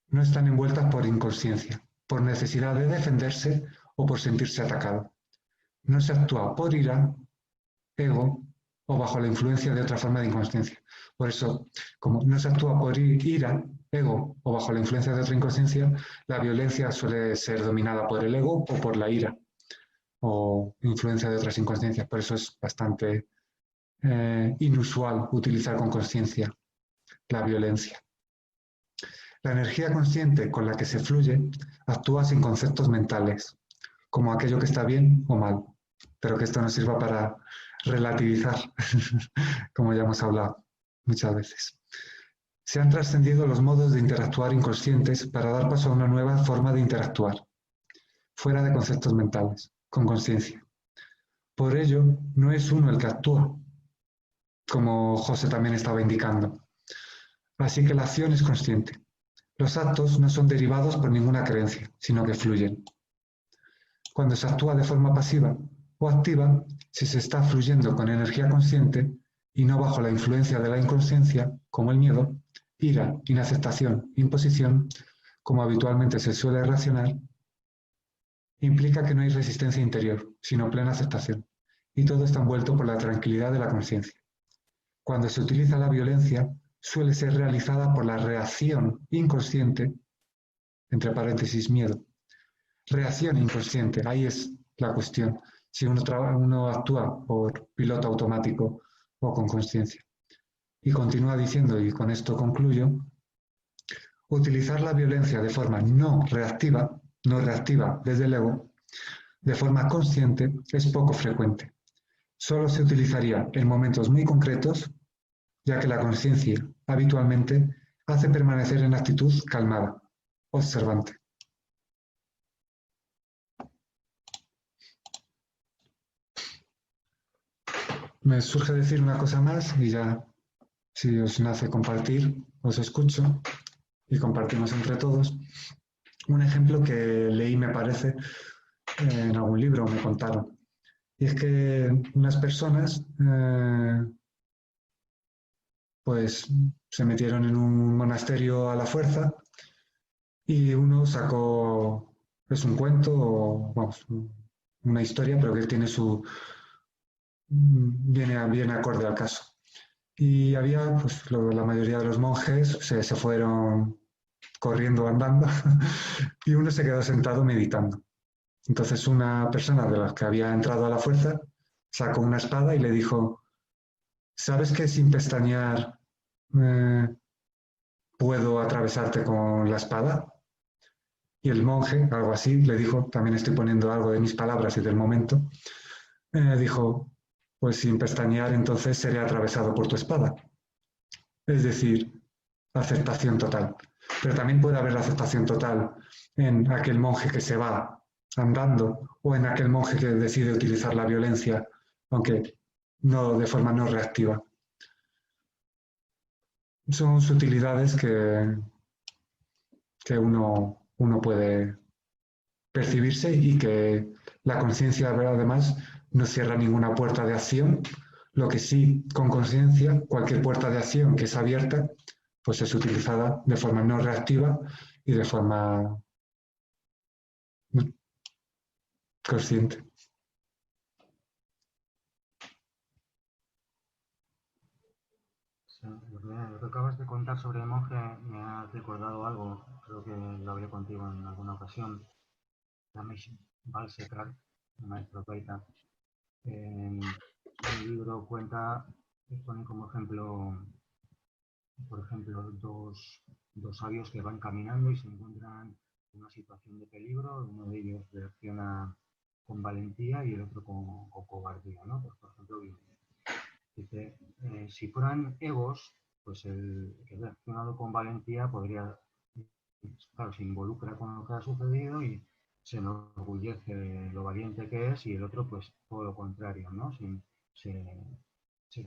no están envueltas por inconsciencia, por necesidad de defenderse o por sentirse atacado. No se actúa por ira, ego o bajo la influencia de otra forma de inconsciencia. Por eso, como no se actúa por ira, ego o bajo la influencia de otra inconsciencia, la violencia suele ser dominada por el ego o por la ira o influencia de otras inconsciencias. Por eso es bastante inusual utilizar con consciencia la violencia. La energía consciente con la que se fluye actúa sin conceptos mentales, como aquello que está bien o mal, pero que esto nos sirva para relativizar, como ya hemos hablado muchas veces. Se han trascendido los modos de interactuar inconscientes para dar paso a una nueva forma de interactuar, fuera de conceptos mentales, con conciencia. Por ello, no es uno el que actúa, como José también estaba indicando. Así que la acción es consciente. Los actos no son derivados por ninguna creencia, sino que fluyen. Cuando se actúa de forma pasiva o activa, si se está fluyendo con energía consciente y no bajo la influencia de la inconsciencia, como el miedo, ira, inaceptación, imposición, como habitualmente se suele reaccionar, implica que no hay resistencia interior, sino plena aceptación, y todo está envuelto por la tranquilidad de la conciencia. Cuando se utiliza la violencia, suele ser realizada por la reacción inconsciente, entre paréntesis, miedo. Reacción inconsciente, ahí es la cuestión, si uno actúa por piloto automático o con consciencia. Y continúa diciendo, y con esto concluyo, utilizar la violencia de forma no reactiva desde el ego, de forma consciente, es poco frecuente. Solo se utilizaría en momentos muy concretos, ya que la conciencia habitualmente hace permanecer en actitud calmada, observante. Me surge decir una cosa más y ya, si os nace compartir, os escucho y compartimos entre todos. Un ejemplo que leí, me parece, en algún libro me contaron. Y es que unas personas pues se metieron en un monasterio a la fuerza y uno sacó, es un cuento, o vamos, una historia, pero que tiene viene acorde al caso. Y había, pues la mayoría de los monjes se fueron corriendo, andando, y uno se quedó sentado meditando. Entonces una persona de las que había entrado a la fuerza sacó una espada y le dijo, ¿sabes que sin pestañear puedo atravesarte con la espada? Y el monje, algo así, le dijo, también estoy poniendo algo de mis palabras y del momento, dijo, pues sin pestañear entonces seré atravesado por tu espada. Es decir, aceptación total. Pero también puede haber la aceptación total en aquel monje que se va andando o en aquel monje que decide utilizar la violencia, aunque no de forma no reactiva. Son sutilidades que uno puede percibirse y que la conciencia además no cierra ninguna puerta de acción, lo que sí con conciencia, cualquier puerta de acción que es abierta, pues es utilizada de forma no reactiva y de forma consciente. Sí, lo que acabas de contar sobre el monje me ha recordado algo, creo que lo hablé contigo en alguna ocasión. Ramesh Balsekar, un maestro taita, En el libro pone como ejemplo, por ejemplo, dos sabios que van caminando y se encuentran en una situación de peligro. Uno de ellos reacciona con valentía y el otro con cobardía, ¿no? Pues, por ejemplo, dice, si fueran egos, pues el que ha reaccionado con valentía podría, claro, se involucra con lo que ha sucedido y se enorgullece de lo valiente que es, y el otro, pues, todo lo contrario, ¿no? Se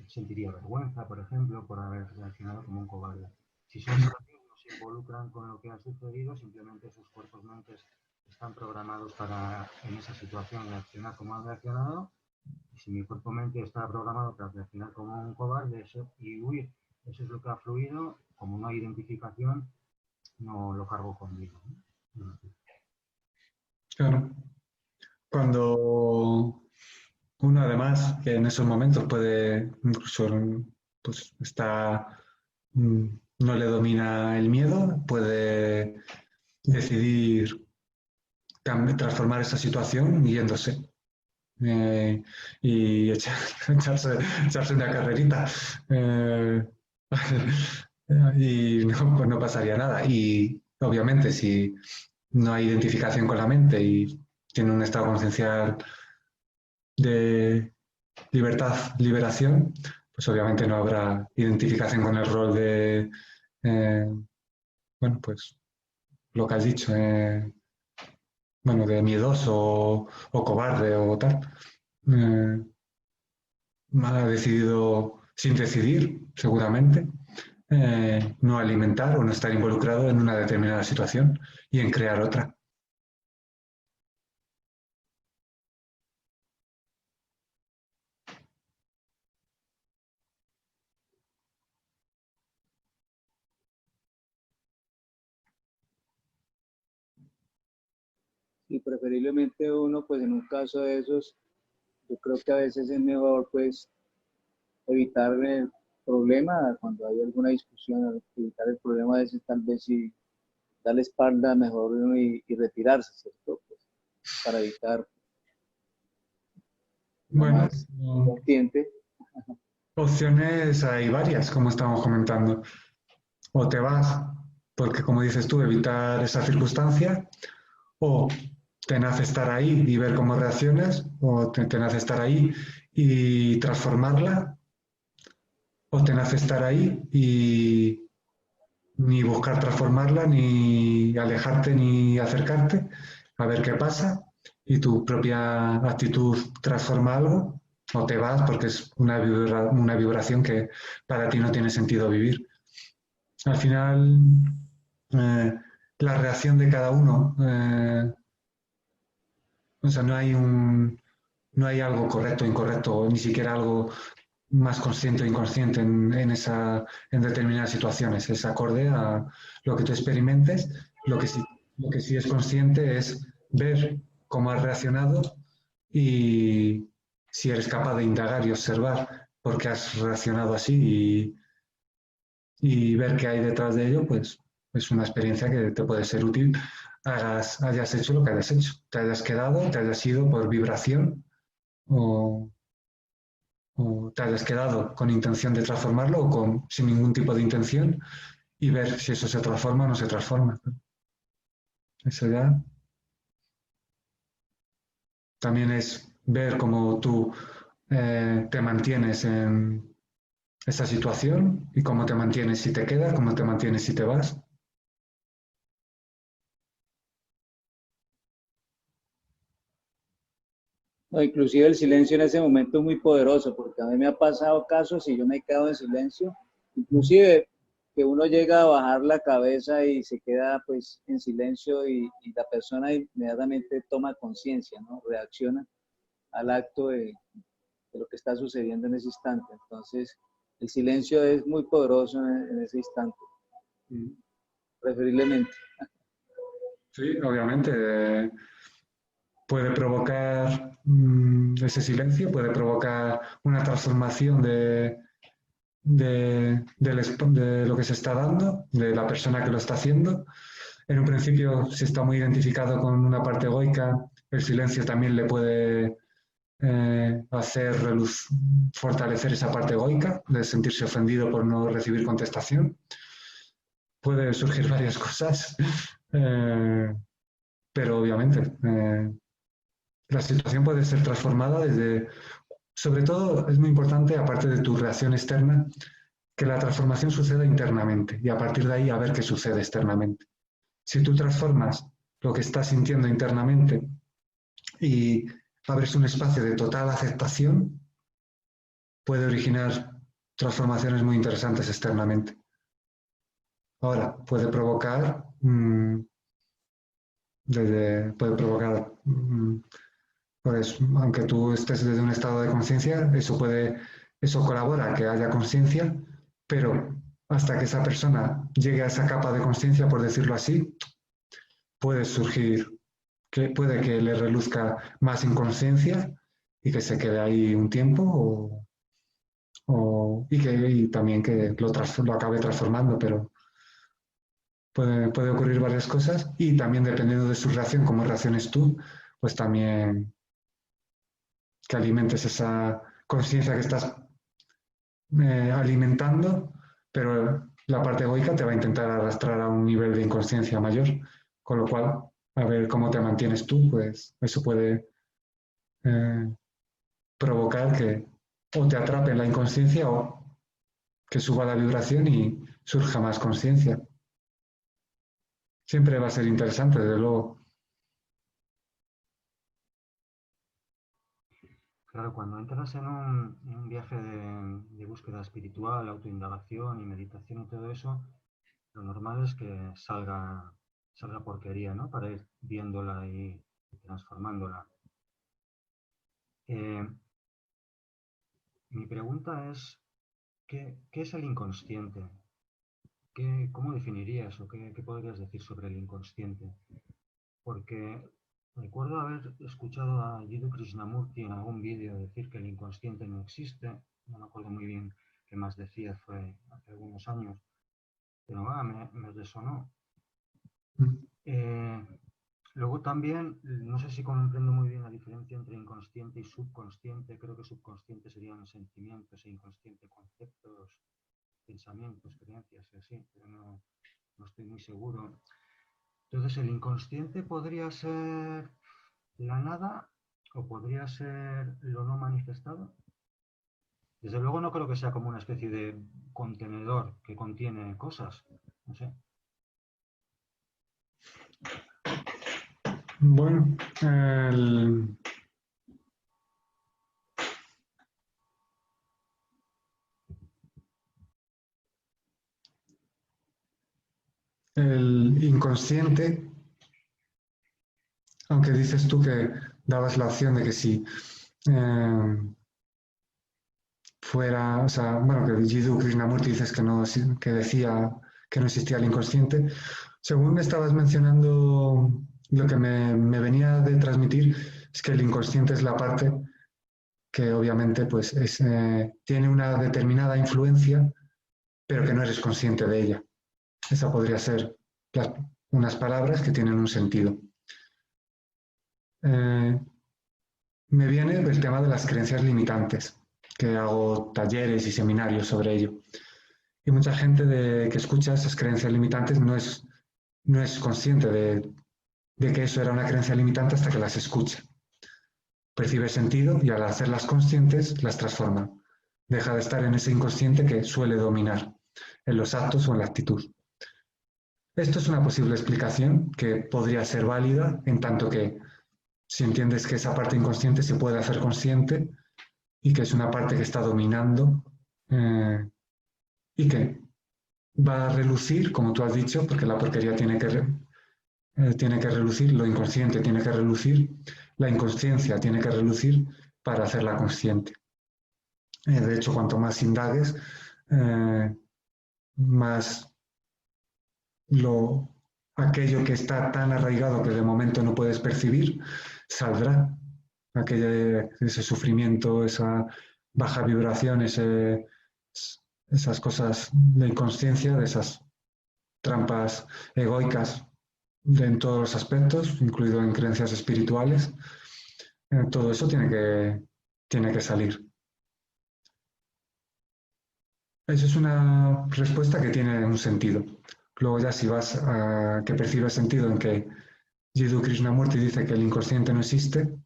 sentiría vergüenza, por ejemplo, por haber reaccionado como un cobarde. Si son sabios, no se involucran con lo que ha sucedido, simplemente sus cuerpos mentes están programados para, en esa situación, reaccionar como han reaccionado. Y si mi cuerpo mente está programado para reaccionar como un cobarde y huir, eso es lo que ha fluido. Como no hay identificación, no lo cargo conmigo, ¿no? Claro. Cuando uno, además, que en esos momentos puede, incluso, pues no le domina el miedo, puede decidir transformar esa situación yéndose. Y echarse una carrerita. Y no, pues no pasaría nada. Y obviamente, si no hay identificación con la mente y tiene un estado conciencial de libertad, liberación, pues obviamente no habrá identificación con el rol de, bueno, pues lo que has dicho, bueno, de miedoso o cobarde o tal. Ha decidido, sin decidir, seguramente, no alimentar o no estar involucrado en una determinada situación y en crear otra. Y preferiblemente uno, pues en un caso de esos, yo creo que a veces es mejor pues evitar el problema cuando hay alguna discusión, evitar el problema a veces tal vez y darle espalda mejor y retirarse, ¿cierto? Pues, para evitar una Bueno, más vertiente. opciones hay varias, como estamos comentando. O te vas, porque como dices tú, evitar esa circunstancia, o te nace estar ahí y ver cómo reaccionas, o te nace estar ahí y transformarla, o te nace estar ahí y ni buscar transformarla, ni alejarte, ni acercarte, a ver qué pasa, y tu propia actitud transforma algo, o te vas porque es una vibración que para ti no tiene sentido vivir. Al final, eh, la reacción de cada uno, o sea, no hay algo correcto o incorrecto, ni siquiera algo más consciente o inconsciente en determinadas situaciones. Es acorde a lo que tú experimentes. Lo que sí es consciente es ver cómo has reaccionado y si eres capaz de indagar y observar por qué has reaccionado así y ver qué hay detrás de ello, pues es una experiencia que te puede ser útil, hayas hecho lo que hayas hecho, te hayas quedado, te hayas ido por vibración o te hayas quedado con intención de transformarlo o sin ningún tipo de intención y ver si eso se transforma o no se transforma. Eso ya también es ver cómo tú te mantienes en esa situación y cómo te mantienes si te quedas, cómo te mantienes si te vas. No, inclusive el silencio en ese momento es muy poderoso, porque a mí me ha pasado casos y yo me he quedado en silencio, inclusive que uno llega a bajar la cabeza y se queda pues en silencio y la persona inmediatamente toma conciencia, ¿no? Reacciona al acto de lo que está sucediendo en ese instante. Entonces, el silencio es muy poderoso en ese instante, preferiblemente. Sí, obviamente. Puede provocar ese silencio, puede provocar una transformación de lo que se está dando, de la persona que lo está haciendo. En un principio, si está muy identificado con una parte egoica, el silencio también le puede fortalecer esa parte egoica, de sentirse ofendido por no recibir contestación. Puede surgir varias cosas, pero obviamente la situación puede ser transformada desde, sobre todo es muy importante, aparte de tu reacción externa, que la transformación suceda internamente y a partir de ahí a ver qué sucede externamente. Si tú transformas lo que estás sintiendo internamente y abres un espacio de total aceptación, puede originar transformaciones muy interesantes externamente. Ahora, puede provocar, pues, aunque tú estés desde un estado de conciencia, eso colabora a que haya conciencia, pero hasta que esa persona llegue a esa capa de conciencia, por decirlo así, puede surgir, puede que le reluzca más inconsciencia y que se quede ahí un tiempo y también que lo acabe transformando, pero puede ocurrir varias cosas y también dependiendo de su reacción, cómo reacciones tú, pues también que alimentes esa conciencia que estás alimentando, pero la parte egoica te va a intentar arrastrar a un nivel de inconsciencia mayor, con lo cual, a ver cómo te mantienes tú, pues eso puede provocar que o te atrape en la inconsciencia o que suba la vibración y surja más conciencia. Siempre va a ser interesante, desde luego. Claro, cuando entras en un viaje de búsqueda espiritual, autoindagación y meditación y todo eso, lo normal es que salga porquería, ¿no? Para ir viéndola y transformándola. Mi pregunta es, ¿qué es el inconsciente? ¿Cómo definirías o qué podrías decir sobre el inconsciente? Porque recuerdo haber escuchado a Jiddu Krishnamurti en algún vídeo decir que el inconsciente no existe. No me acuerdo muy bien qué más decía, fue hace algunos años, pero me resonó. Luego también, no sé si comprendo muy bien la diferencia entre inconsciente y subconsciente. Creo que subconsciente serían sentimientos e inconsciente conceptos, pensamientos, creencias y así, pero no estoy muy seguro. Entonces, ¿el inconsciente podría ser la nada o podría ser lo no manifestado? Desde luego no creo que sea como una especie de contenedor que contiene cosas, no sé. Bueno, el inconsciente, aunque dices tú que dabas la opción de que si fuera, o sea, bueno, que Jiddu Krishnamurti dices que decía que no existía el inconsciente. Según estabas mencionando, lo que me venía de transmitir es que el inconsciente es la parte que obviamente pues tiene una determinada influencia, pero que no eres consciente de ella. Esa podría ser unas palabras que tienen un sentido. Me viene del tema de las creencias limitantes, que hago talleres y seminarios sobre ello. Y mucha gente que escucha esas creencias limitantes no es consciente de que eso era una creencia limitante hasta que las escucha. Percibe sentido y al hacerlas conscientes las transforma. Deja de estar en ese inconsciente que suele dominar en los actos o en la actitud. Esto es una posible explicación que podría ser válida en tanto que si entiendes que esa parte inconsciente se puede hacer consciente y que es una parte que está dominando y que va a relucir, como tú has dicho, porque la porquería tiene que relucir, lo inconsciente tiene que relucir, la inconsciencia tiene que relucir para hacerla consciente. De hecho, cuanto más indagues, más aquello que está tan arraigado que de momento no puedes percibir, saldrá. Ese sufrimiento, esa baja vibración, esas cosas de inconsciencia, de esas trampas egoicas en todos los aspectos, incluido en creencias espirituales, todo eso tiene que salir. Eso es una respuesta que tiene un sentido. Luego ya si vas a que percibes sentido en que Jiddu Krishnamurti dice que el inconsciente no existe,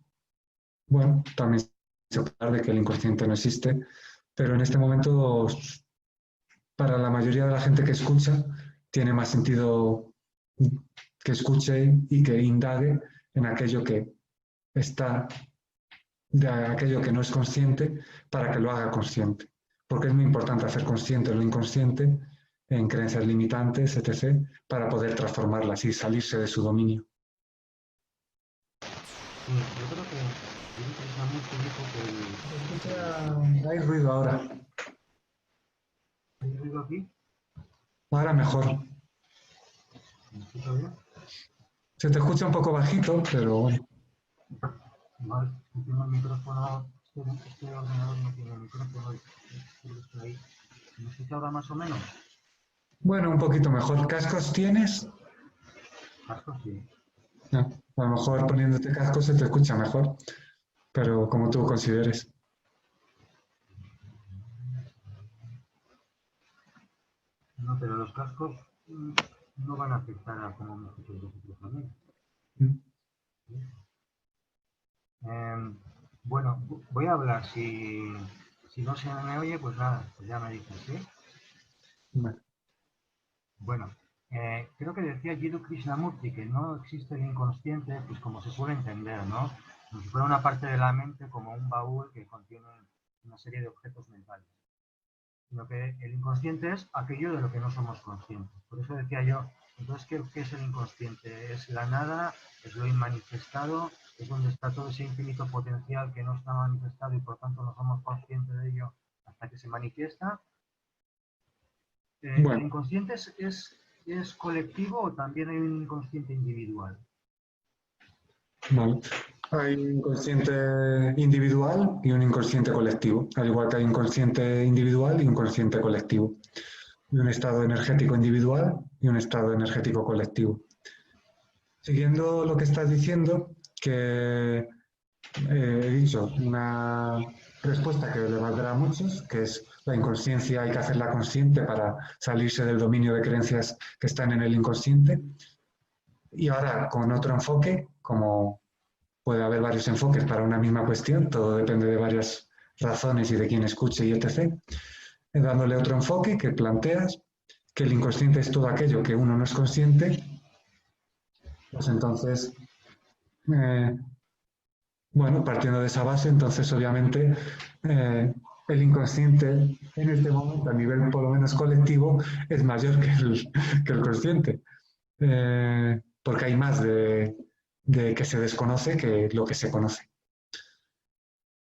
bueno, también se puede hablar de que el inconsciente no existe, pero en este momento, para la mayoría de la gente que escucha, tiene más sentido que escuche y que indague en aquello que está, de aquello que no es consciente, para que lo haga consciente. Porque es muy importante hacer consciente lo inconsciente en creencias limitantes, etc., para poder transformarlas y salirse de su dominio. Sí, yo creo que Krishnamurti dijo que Hay ruido ahora. ¿Hay ruido aquí? Ahora mejor. ¿Me escucha bien? Se te escucha un poco bajito, pero bueno. Igual, no tengo el micrófono, este ordenador no tiene el micrófono, creo que está ahí. ¿Me escucha ahora más o menos? Bueno, un poquito mejor. ¿Cascos tienes? Cascos sí. No, a lo mejor poniéndote cascos se te escucha mejor, pero como tú consideres. No, pero los cascos no van a afectar a cómo me escucho vosotros a mí. Bueno, voy a hablar. Si no se me oye, pues nada, pues ya me dices, ¿sí? Bueno, creo que decía Jiddu Krishnamurti que no existe el inconsciente, pues como se suele entender, ¿no? Como si fuera una parte de la mente, como un baúl que contiene una serie de objetos mentales. Sino que el inconsciente es aquello de lo que no somos conscientes. Por eso decía yo, entonces, ¿qué es el inconsciente? ¿Es la nada? ¿Es lo inmanifestado? ¿Es donde está todo ese infinito potencial que no está manifestado y por tanto no somos conscientes de ello hasta que se manifiesta? Bueno. ¿El inconsciente es colectivo o también hay un inconsciente individual? Vale. Hay un inconsciente individual y un inconsciente colectivo, al igual que hay un inconsciente individual y un consciente colectivo. Y un estado energético individual y un estado energético colectivo. Siguiendo lo que estás diciendo, que he dicho una respuesta que le valdrá a muchos, que es la inconsciencia hay que hacerla consciente para salirse del dominio de creencias que están en el inconsciente. Y ahora con otro enfoque, como puede haber varios enfoques para una misma cuestión, todo depende de varias razones y de quién escuche y etc., dándole otro enfoque que planteas que el inconsciente es todo aquello que uno no es consciente, pues entonces, bueno, partiendo de esa base, entonces obviamente el inconsciente en este momento a nivel por lo menos colectivo es mayor que el consciente, porque hay más de que se desconoce que lo que se conoce.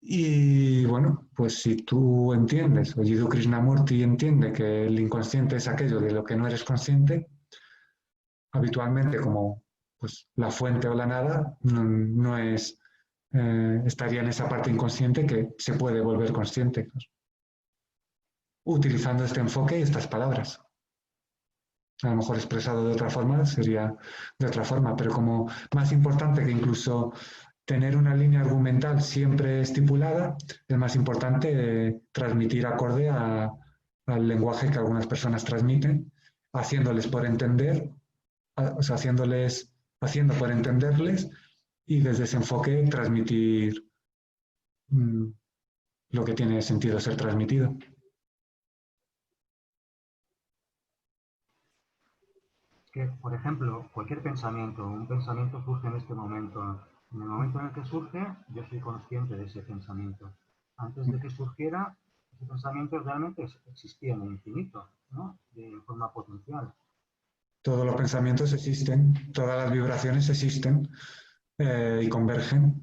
Y bueno, pues si tú entiendes, o Jiddu Krishnamurti entiende que el inconsciente es aquello de lo que no eres consciente, habitualmente como pues, la fuente o la nada, no es, estaría en esa parte inconsciente que se puede volver consciente, utilizando este enfoque y estas palabras. A lo mejor expresado de otra forma sería de otra forma, pero como más importante que incluso tener una línea argumental siempre estipulada, es más importante transmitir acorde al lenguaje que algunas personas transmiten, haciéndoles por entender, o sea, haciendo por entenderles y desde ese enfoque transmitir lo que tiene sentido ser transmitido. Que, por ejemplo, cualquier pensamiento, un pensamiento surge en este momento. En el momento en el que surge, yo soy consciente de ese pensamiento. Antes de que surgiera, ese pensamiento realmente existía en el infinito, ¿no? De forma potencial. Todos los pensamientos existen, todas las vibraciones existen y convergen.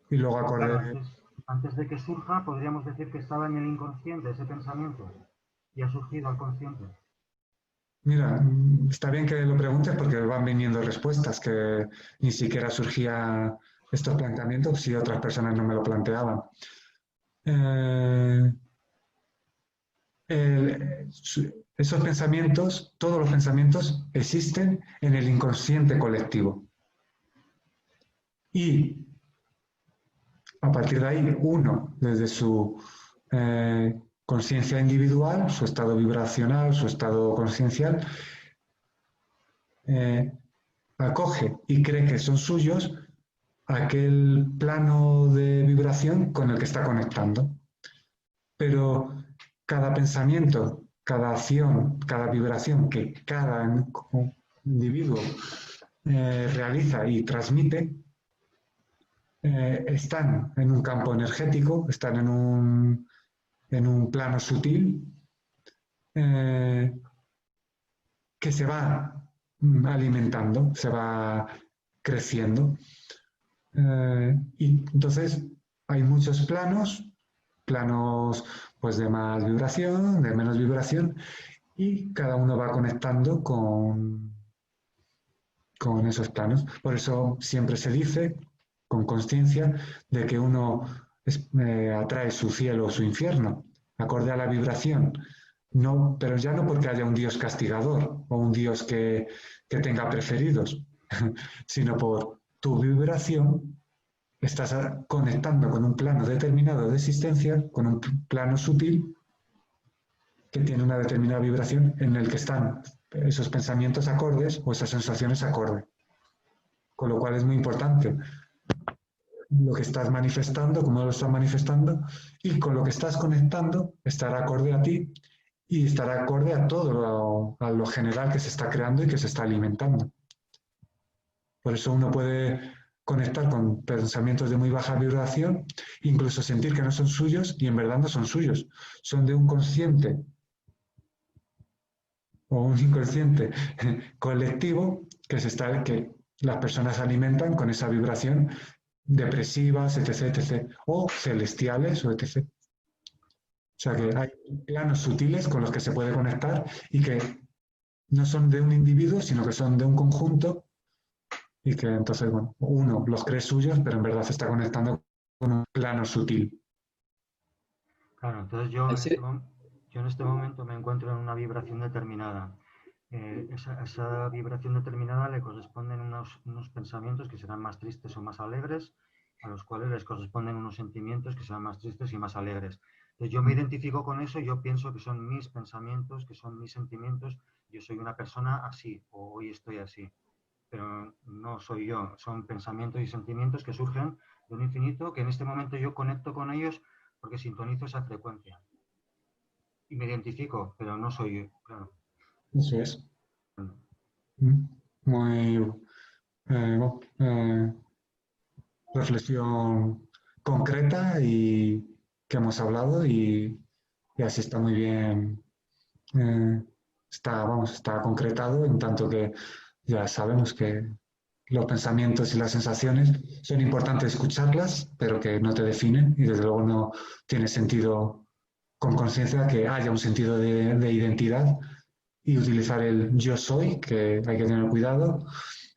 Y luego acorde... Claro, antes de que surja, podríamos decir que estaba en el inconsciente ese pensamiento y ha surgido al consciente. Mira, está bien que lo preguntes porque van viniendo respuestas que ni siquiera surgían estos planteamientos si otras personas no me lo planteaban. Esos pensamientos, todos los pensamientos existen en el inconsciente colectivo. Y a partir de ahí, uno, desde su conciencia individual, su estado vibracional, su estado consciencial, acoge y cree que son suyos aquel plano de vibración con el que está conectando. Pero cada pensamiento, cada acción, cada vibración que cada individuo realiza y transmite, están en un campo energético, están en un plano sutil que se va alimentando, se va creciendo. Y entonces hay muchos planos pues de más vibración, de menos vibración, y cada uno va conectando con esos planos. Por eso siempre se dice, con conciencia, de que uno atrae su cielo o su infierno, acorde a la vibración. No, pero ya no porque haya un Dios castigador o un Dios que tenga preferidos, sino por tu vibración estás conectando con un plano determinado de existencia, con un plano sutil que tiene una determinada vibración en el que están esos pensamientos acordes o esas sensaciones acordes. Con lo cual es muy importante lo que estás manifestando, cómo lo estás manifestando, y con lo que estás conectando estará acorde a ti y estará acorde a todo a lo general que se está creando y que se está alimentando. Por eso uno puede conectar con pensamientos de muy baja vibración, incluso sentir que no son suyos y en verdad no son suyos, son de un consciente o un inconsciente colectivo que las personas alimentan con esa vibración depresivas, etc., etc., o celestiales, o etc. O sea que hay planos sutiles con los que se puede conectar y que no son de un individuo, sino que son de un conjunto y que entonces, bueno, uno los cree suyos, pero en verdad se está conectando con un plano sutil. Claro, entonces yo en este momento me encuentro en una vibración determinada. Esa vibración determinada le corresponden unos pensamientos que serán más tristes o más alegres, a los cuales les corresponden unos sentimientos que serán más tristes y más alegres. Entonces yo me identifico con eso, yo pienso que son mis pensamientos, que son mis sentimientos, yo soy una persona así, o hoy estoy así. Pero no soy yo, son pensamientos y sentimientos que surgen de un infinito, que en este momento yo conecto con ellos porque sintonizo esa frecuencia. Y me identifico, pero no soy yo, claro. Eso es. Muy reflexión concreta y que hemos hablado y así está muy bien, está concretado en tanto que ya sabemos que los pensamientos y las sensaciones son importantes escucharlas, pero que no te definen y desde luego no tiene sentido con conciencia que haya un sentido de identidad y utilizar el yo soy, que hay que tener cuidado,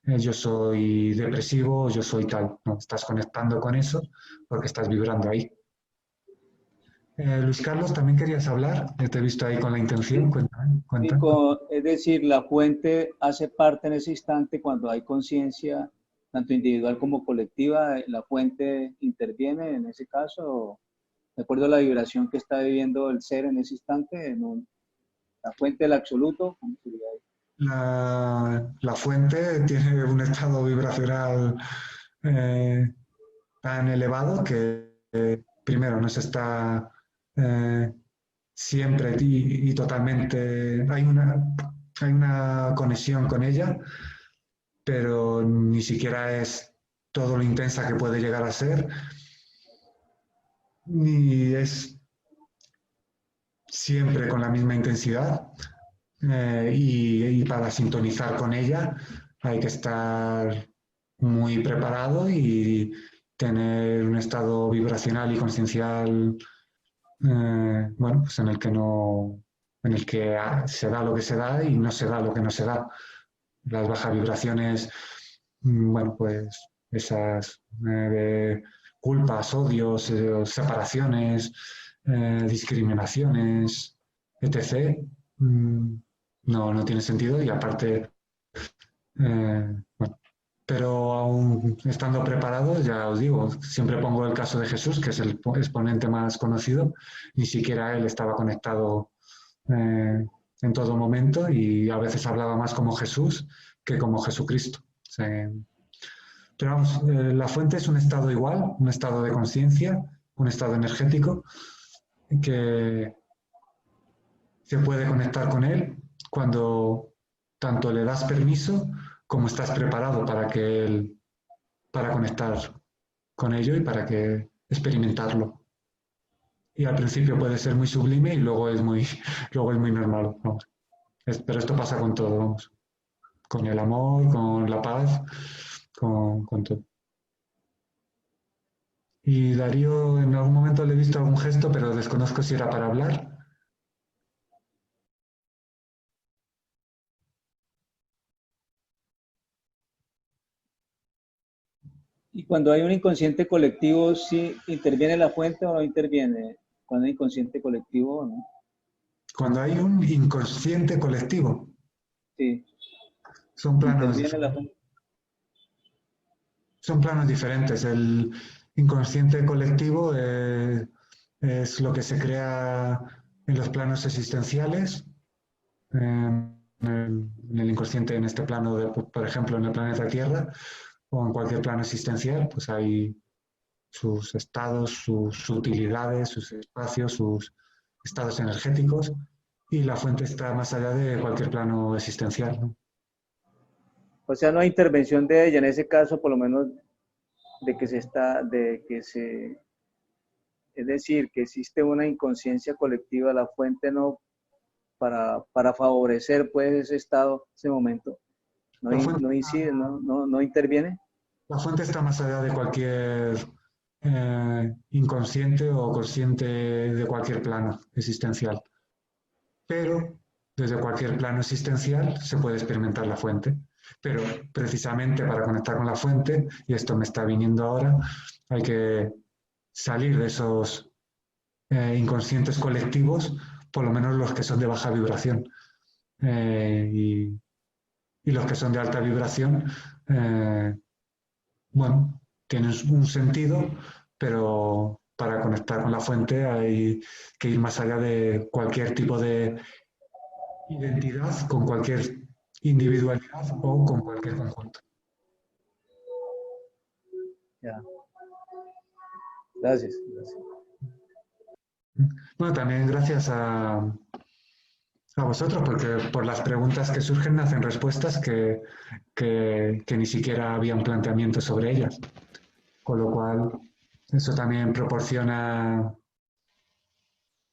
yo soy depresivo, yo soy tal. No, estás conectando con eso porque estás vibrando ahí. Luis Carlos, también querías hablar, yo te he visto ahí con la intención, cuéntame. Es decir, la fuente hace parte en ese instante cuando hay conciencia, tanto individual como colectiva, la fuente interviene en ese caso, de acuerdo a la vibración que está viviendo el ser en ese instante, la fuente del absoluto, ¿cómo sería ahí? La fuente tiene un estado vibracional tan elevado que primero no se está siempre y totalmente, hay una conexión con ella, pero ni siquiera es todo lo intensa que puede llegar a ser, ni es siempre con la misma intensidad, y para sintonizar con ella hay que estar muy preparado y tener un estado vibracional y consciencial bueno, pues en el que se da lo que se da y no se da lo que no se da. Las bajas vibraciones, bueno, pues esas culpas, odios, separaciones, discriminaciones, etc., no tiene sentido y aparte, bueno, pero aún estando preparados, ya os digo, siempre pongo el caso de Jesús, que es el exponente más conocido, ni siquiera él estaba conectado en todo momento y a veces hablaba más como Jesús que como Jesucristo. Pero vamos, la fuente es un estado igual, un estado de conciencia, un estado energético que se puede conectar con él cuando tanto le das permiso como estás preparado para conectar con ello y para experimentarlo. Y al principio puede ser muy sublime y luego es muy normal. Vamos. Pero esto pasa con todo, vamos. Con el amor, con la paz, con todo. Y Darío, en algún momento le he visto algún gesto, pero desconozco si era para hablar. Y cuando hay un inconsciente colectivo, ¿sí interviene la fuente o no interviene? Cuando hay inconsciente colectivo, ¿no? Cuando hay un inconsciente colectivo. Sí. Son planos diferentes. El inconsciente colectivo es lo que se crea en los planos existenciales, en el inconsciente en este plano, por ejemplo, en el planeta Tierra, o en cualquier plano existencial, pues hay sus estados, sus utilidades, sus espacios, sus estados energéticos, y la fuente está más allá de cualquier plano existencial, ¿no? O sea, no hay intervención de ella en ese caso, por lo menos es decir, que existe una inconsciencia colectiva, la fuente no para favorecer pues ese estado, ese momento. No incide, no interviene. La fuente está más allá de cualquier inconsciente o consciente de cualquier plano existencial. Pero desde cualquier plano existencial se puede experimentar la fuente. Pero precisamente para conectar con la fuente, y esto me está viniendo ahora, hay que salir de esos inconscientes colectivos, por lo menos los que son de baja vibración. Y los que son de alta vibración, bueno, tienen un sentido, pero para conectar con la fuente hay que ir más allá de cualquier tipo de identidad, con cualquier individualidad o con cualquier conjunto. Ya. Gracias. Bueno, también gracias a vosotros, porque por las preguntas que surgen nacen respuestas que ni siquiera había un planteamiento sobre ellas. Con lo cual, eso también proporciona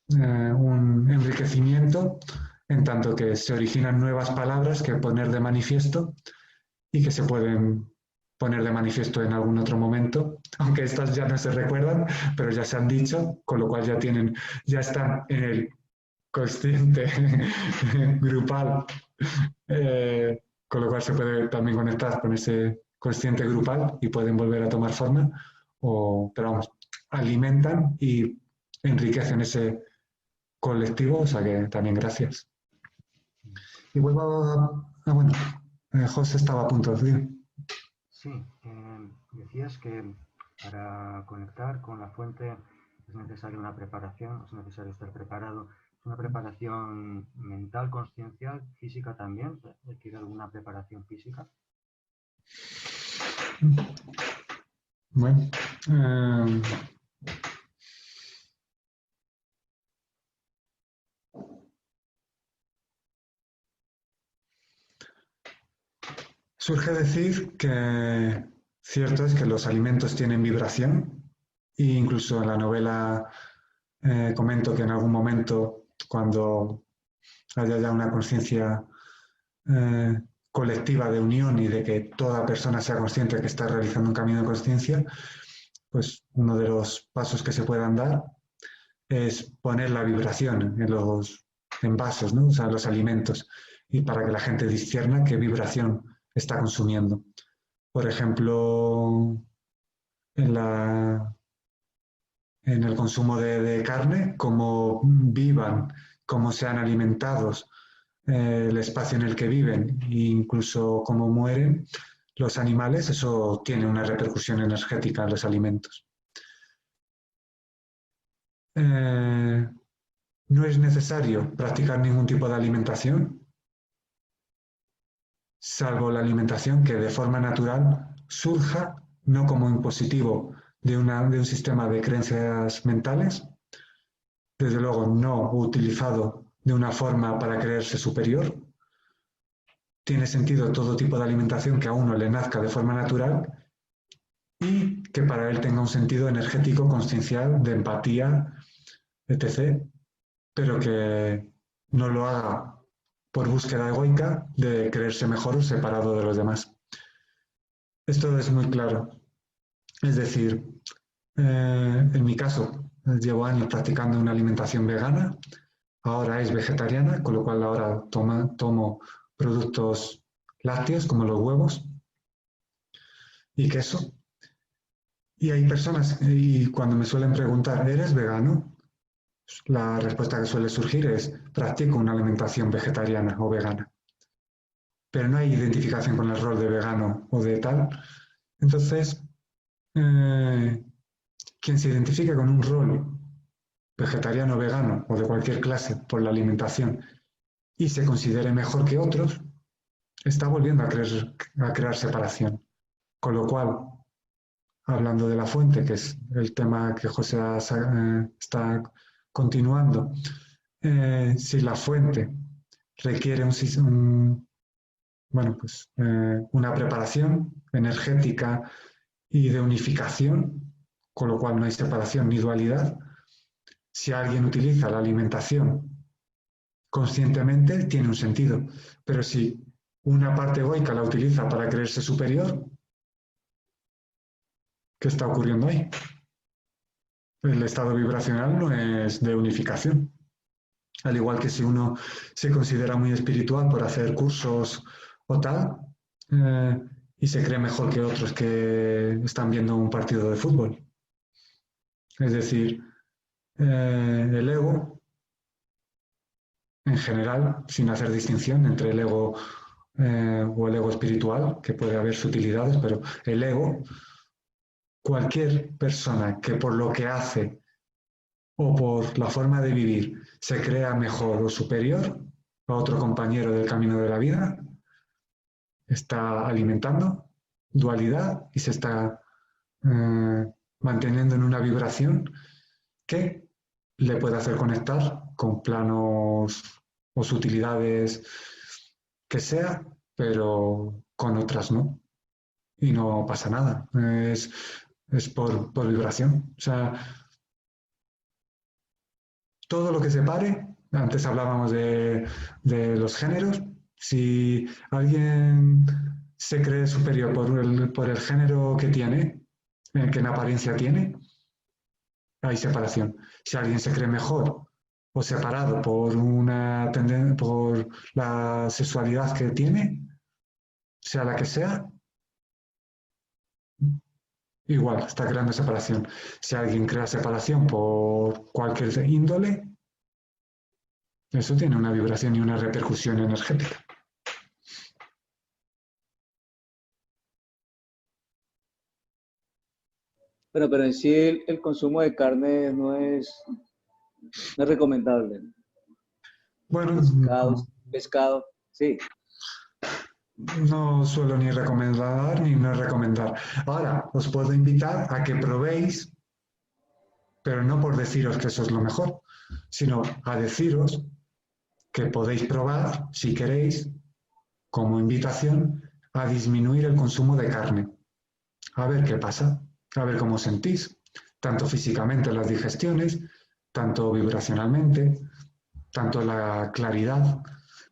un enriquecimiento, en tanto que se originan nuevas palabras que poner de manifiesto y que se pueden poner de manifiesto en algún otro momento, aunque estas ya no se recuerdan, pero ya se han dicho, con lo cual ya están en el consciente grupal, con lo cual se puede también conectar con ese consciente grupal y pueden volver a tomar forma, pero vamos, alimentan y enriquecen ese colectivo, o sea que también gracias. Y vuelvo bueno, José estaba a punto de decir. Sí, decías que para conectar con la fuente es necesaria una preparación, es necesario estar preparado. ¿Es una preparación mental, consciencial, física también? ¿Requiere alguna preparación física? Bueno, surge decir que cierto es que los alimentos tienen vibración, e incluso en la novela comento que en algún momento, cuando haya ya una conciencia colectiva de unión y de que toda persona sea consciente que está realizando un camino de conciencia, pues uno de los pasos que se puedan dar es poner la vibración en los envases, ¿no? O sea, los alimentos, y para que la gente discierna qué vibración está consumiendo. Por ejemplo, en el consumo de carne, cómo vivan, cómo sean alimentados, el espacio en el que viven e incluso cómo mueren, los animales, eso tiene una repercusión energética en los alimentos. No es necesario practicar ningún tipo de alimentación, salvo la alimentación que de forma natural surja, no como impositivo de un sistema de creencias mentales, desde luego no utilizado de una forma para creerse superior. Tiene sentido todo tipo de alimentación que a uno le nazca de forma natural y que para él tenga un sentido energético, consciencial, de empatía, etc., pero que no lo haga por búsqueda egoica de creerse mejor o separado de los demás. Esto es muy claro. Es decir, en mi caso, llevo años practicando una alimentación vegana, ahora es vegetariana, con lo cual ahora tomo productos lácteos como los huevos y queso. Y hay personas, y cuando me suelen preguntar, ¿eres vegano? La respuesta que suele surgir es, practico una alimentación vegetariana o vegana. Pero no hay identificación con el rol de vegano o de tal. Entonces, quien se identifique con un rol vegetariano o vegano o de cualquier clase por la alimentación y se considere mejor que otros, está volviendo a crear separación. Con lo cual, hablando de la fuente, que es el tema que José está continuando, si la fuente requiere una preparación energética y de unificación, con lo cual no hay separación ni dualidad, si alguien utiliza la alimentación conscientemente, tiene un sentido. Pero si una parte egoica la utiliza para creerse superior, ¿qué está ocurriendo ahí? El estado vibracional no es de unificación. Al igual que si uno se considera muy espiritual por hacer cursos o tal, y se cree mejor que otros que están viendo un partido de fútbol. Es decir, el ego, en general, sin hacer distinción entre el ego o el ego espiritual, que puede haber sutilidades, pero el ego, cualquier persona que por lo que hace o por la forma de vivir se crea mejor o superior a otro compañero del camino de la vida, está alimentando dualidad y se está manteniendo en una vibración que le puede hacer conectar con planos o sutilidades que sea, pero con otras no. Y no pasa nada. Es por vibración. O sea, todo lo que separe, antes hablábamos de los géneros, si alguien se cree superior por el género que tiene, que en apariencia tiene, hay separación. Si alguien se cree mejor o separado por por la sexualidad que tiene, sea la que sea, igual está creando separación. Si alguien crea separación por cualquier índole, eso tiene una vibración y una repercusión energética. Pero en sí el consumo de carne no es recomendable. Bueno, Pescado, sí. No suelo ni recomendar ni no recomendar. Ahora, os puedo invitar a que probéis, pero no por deciros que eso es lo mejor, sino a deciros que podéis probar, si queréis, como invitación, a disminuir el consumo de carne. A ver qué pasa, a ver cómo sentís, tanto físicamente las digestiones, tanto vibracionalmente, tanto la claridad,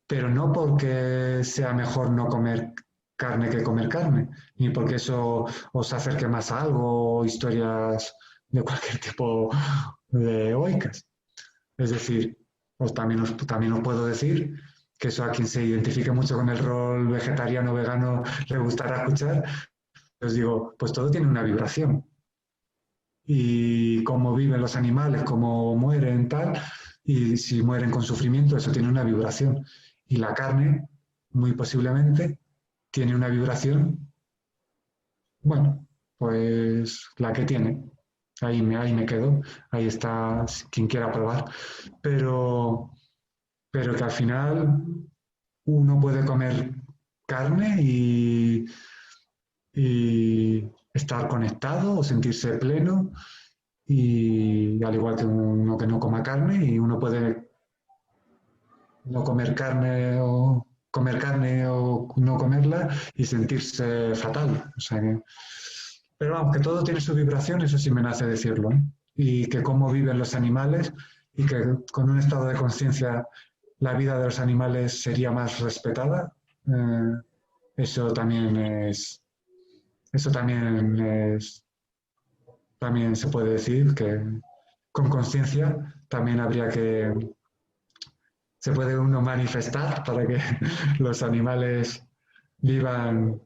pero no porque sea mejor no comer carne que comer carne, ni porque eso os acerque más a algo o historias de cualquier tipo de egoicas. Es decir, también os puedo decir que eso a quien se identifique mucho con el rol vegetariano o vegano le gustará escuchar. Os digo, pues todo tiene una vibración. Y cómo viven los animales, cómo mueren, tal, y si mueren con sufrimiento, eso tiene una vibración. Y la carne, muy posiblemente, tiene una vibración Bueno, pues la que tiene. Ahí me quedo. Ahí está quien quiera probar. Pero, pero que al final uno puede comer carne y estar conectado o sentirse pleno, y al igual que uno que no coma carne, y uno puede no comer carne o no comerla y sentirse fatal. O sea que, pero vamos, que todo tiene su vibración, eso sí me nace decirlo, ¿eh? Y que cómo viven los animales, y que con un estado de conciencia la vida de los animales sería más respetada. eh, eso también eso también se puede decir que con conciencia también se puede uno manifestar para que los animales vivan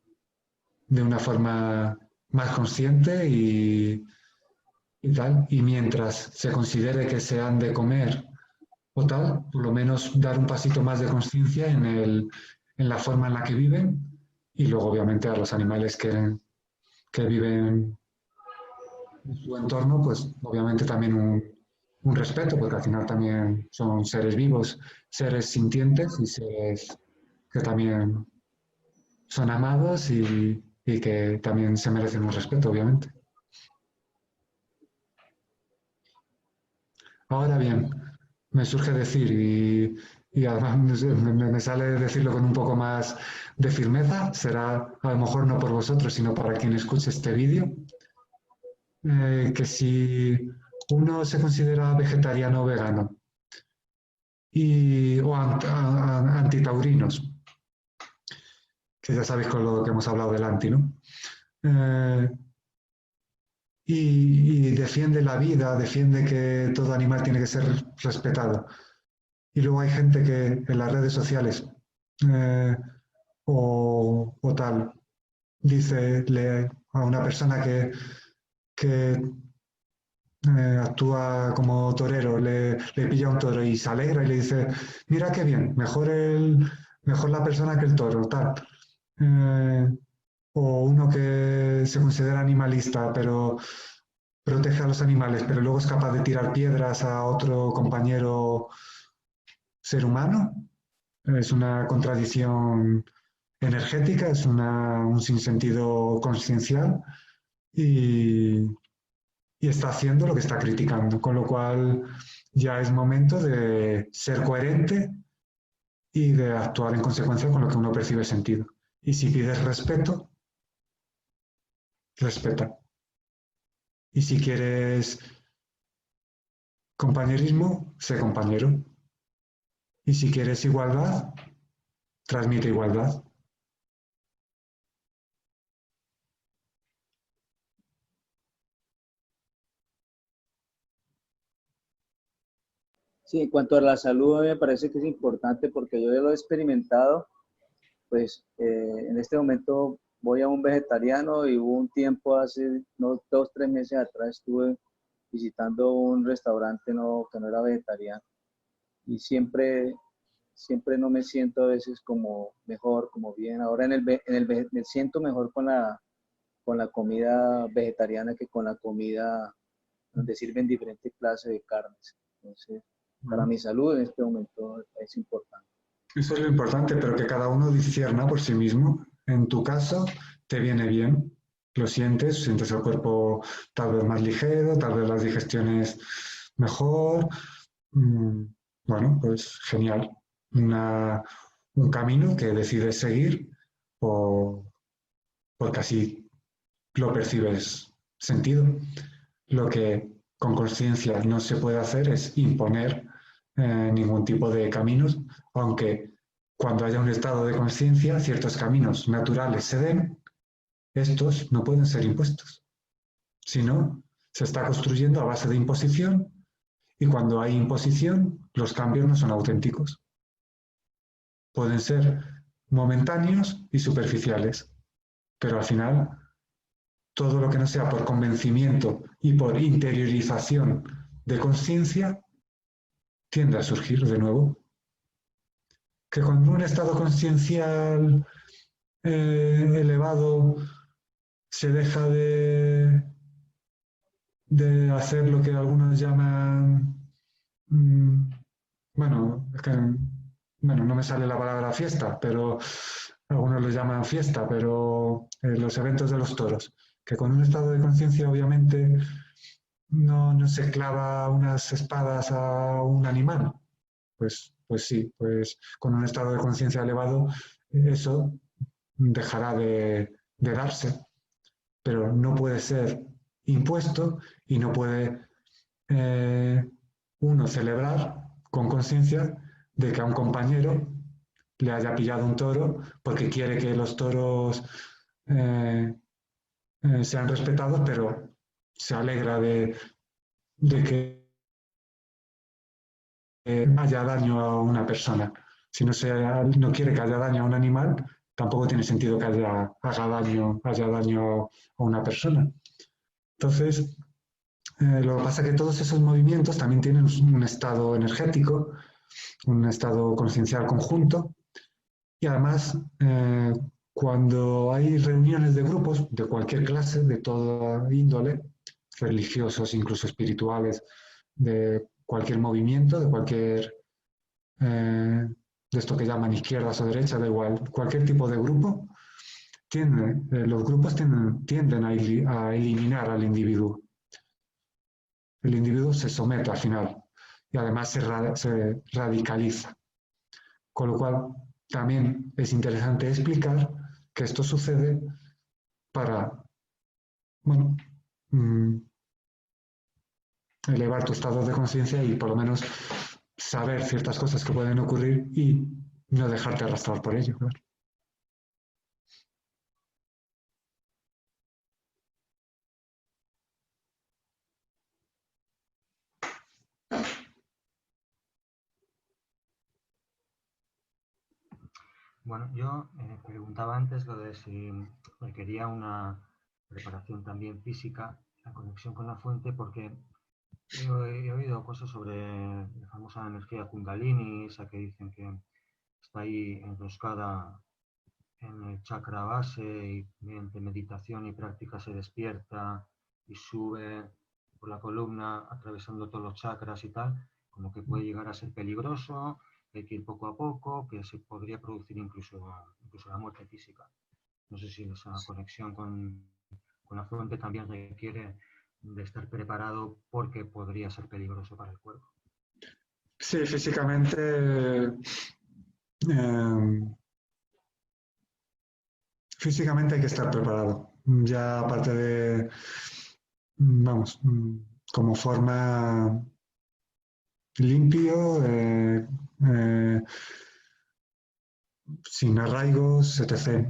de una forma más consciente y tal. Y mientras se considere que se han de comer o tal, por lo menos dar un pasito más de conciencia en la forma en la que viven, y luego obviamente a los animales que viven en su entorno, pues obviamente también un respeto, porque al final también son seres vivos, seres sintientes y seres que también son amados y que también se merecen un respeto, obviamente. Ahora bien, me surge decir, y además me sale decirlo con un poco más de firmeza, será a lo mejor no por vosotros, sino para quien escuche este vídeo, que si uno se considera vegetariano o vegano o antitaurinos, que ya sabéis con lo que hemos hablado del anti, ¿no? Eh, y defiende la vida, defiende que todo animal tiene que ser respetado. Y luego hay gente que en las redes sociales o tal dice a una persona que actúa como torero, le pilla un toro y se alegra y le dice, mira qué bien, mejor la persona que el toro, tal. O uno que se considera animalista, pero protege a los animales, pero luego es capaz de tirar piedras a otro compañero ser humano. Es una contradicción energética, es un sinsentido consciencial, y está haciendo lo que está criticando, con lo cual ya es momento de ser coherente y de actuar en consecuencia con lo que uno percibe sentido. Y si pides respeto, respeta. Y si quieres compañerismo, sé compañero. Y si quieres igualdad, transmite igualdad. Sí, en cuanto a la salud, a mí me parece que es importante porque yo ya lo he experimentado. Pues en este momento voy a un vegetariano y hubo un tiempo, hace unos 2, 3 meses atrás, estuve visitando un restaurante que no era vegetariano, y siempre no me siento a veces como mejor, como bien. Ahora me siento mejor con la comida vegetariana que con la comida donde sirven diferentes clases de carnes. Entonces, para mi salud en este momento es importante. Eso es lo importante, pero que cada uno discierna por sí mismo. En tu caso, te viene bien, lo sientes el cuerpo tal vez más ligero, tal vez las digestiones mejor. Bueno, pues genial. Un camino que decides seguir porque así lo percibes sentido. Lo que con conciencia no se puede hacer es imponer ningún tipo de caminos, aunque cuando haya un estado de conciencia ciertos caminos naturales se den, estos no pueden ser impuestos. Si no, se está construyendo a base de imposición, y cuando hay imposición, los cambios no son auténticos. Pueden ser momentáneos y superficiales, pero al final todo lo que no sea por convencimiento y por interiorización de conciencia tiende a surgir de nuevo. Que con un estado conciencial elevado se deja de hacer lo que algunos llaman, bueno, es que no me sale la palabra fiesta, pero algunos lo llaman fiesta, pero los eventos de los toros, que con un estado de conciencia obviamente no se clava unas espadas a un animal. Pues sí, pues con un estado de conciencia elevado eso dejará de darse, pero no puede ser impuesto y no puede uno celebrar con conciencia de que a un compañero le haya pillado un toro porque quiere que los toros sean respetados, pero se alegra de que haya daño a una persona. Si no quiere que haya daño a un animal, tampoco tiene sentido que haya daño a una persona. Entonces, lo que pasa es que todos esos movimientos también tienen un estado energético, un estado conciencial conjunto, y además, cuando hay reuniones de grupos de cualquier clase, de toda índole, religiosos, incluso espirituales, de cualquier movimiento, de cualquier, de esto que llaman izquierdas o derechas, da igual, cualquier tipo de grupo, los grupos tienden a eliminar al individuo. El individuo se somete al final y además se radicaliza. Con lo cual, también es interesante explicar que esto sucede para, bueno, elevar tu estado de conciencia y por lo menos saber ciertas cosas que pueden ocurrir y no dejarte arrastrar por ello. Claro. Bueno, yo preguntaba antes lo de si requería una preparación también física, la conexión con la fuente, porque he oído cosas sobre la famosa energía Kundalini, esa que dicen que está ahí enroscada en el chakra base y mediante meditación y práctica se despierta y sube por la columna atravesando todos los chakras y tal, como que puede llegar a ser peligroso, hay que ir poco a poco, que se podría producir incluso la muerte física. No sé si esa conexión con la fuente también requiere de estar preparado porque podría ser peligroso para el cuerpo. Sí, físicamente hay que estar preparado. Ya aparte de, vamos, como forma limpio, sin arraigos, etc.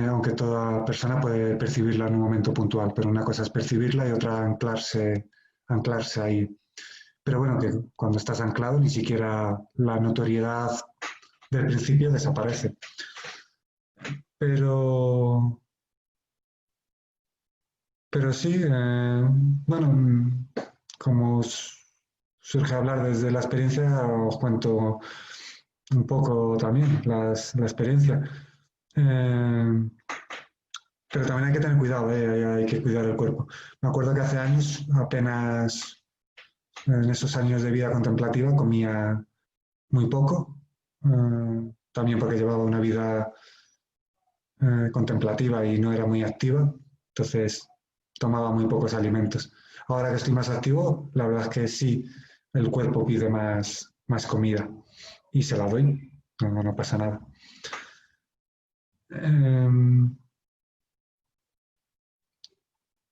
Aunque toda persona puede percibirla en un momento puntual, pero una cosa es percibirla y otra anclarse ahí. Pero bueno, que cuando estás anclado ni siquiera la notoriedad del principio desaparece. Pero sí, bueno, como surge hablar desde la experiencia, os cuento un poco también la experiencia. Pero también hay que tener cuidado, hay que cuidar el cuerpo. Me acuerdo que hace años, apenas en esos años de vida contemplativa, comía muy poco, también porque llevaba una vida contemplativa y no era muy activa, entonces tomaba muy pocos alimentos. Ahora que estoy más activo, la verdad es que sí, el cuerpo pide más comida y se la doy, no pasa nada.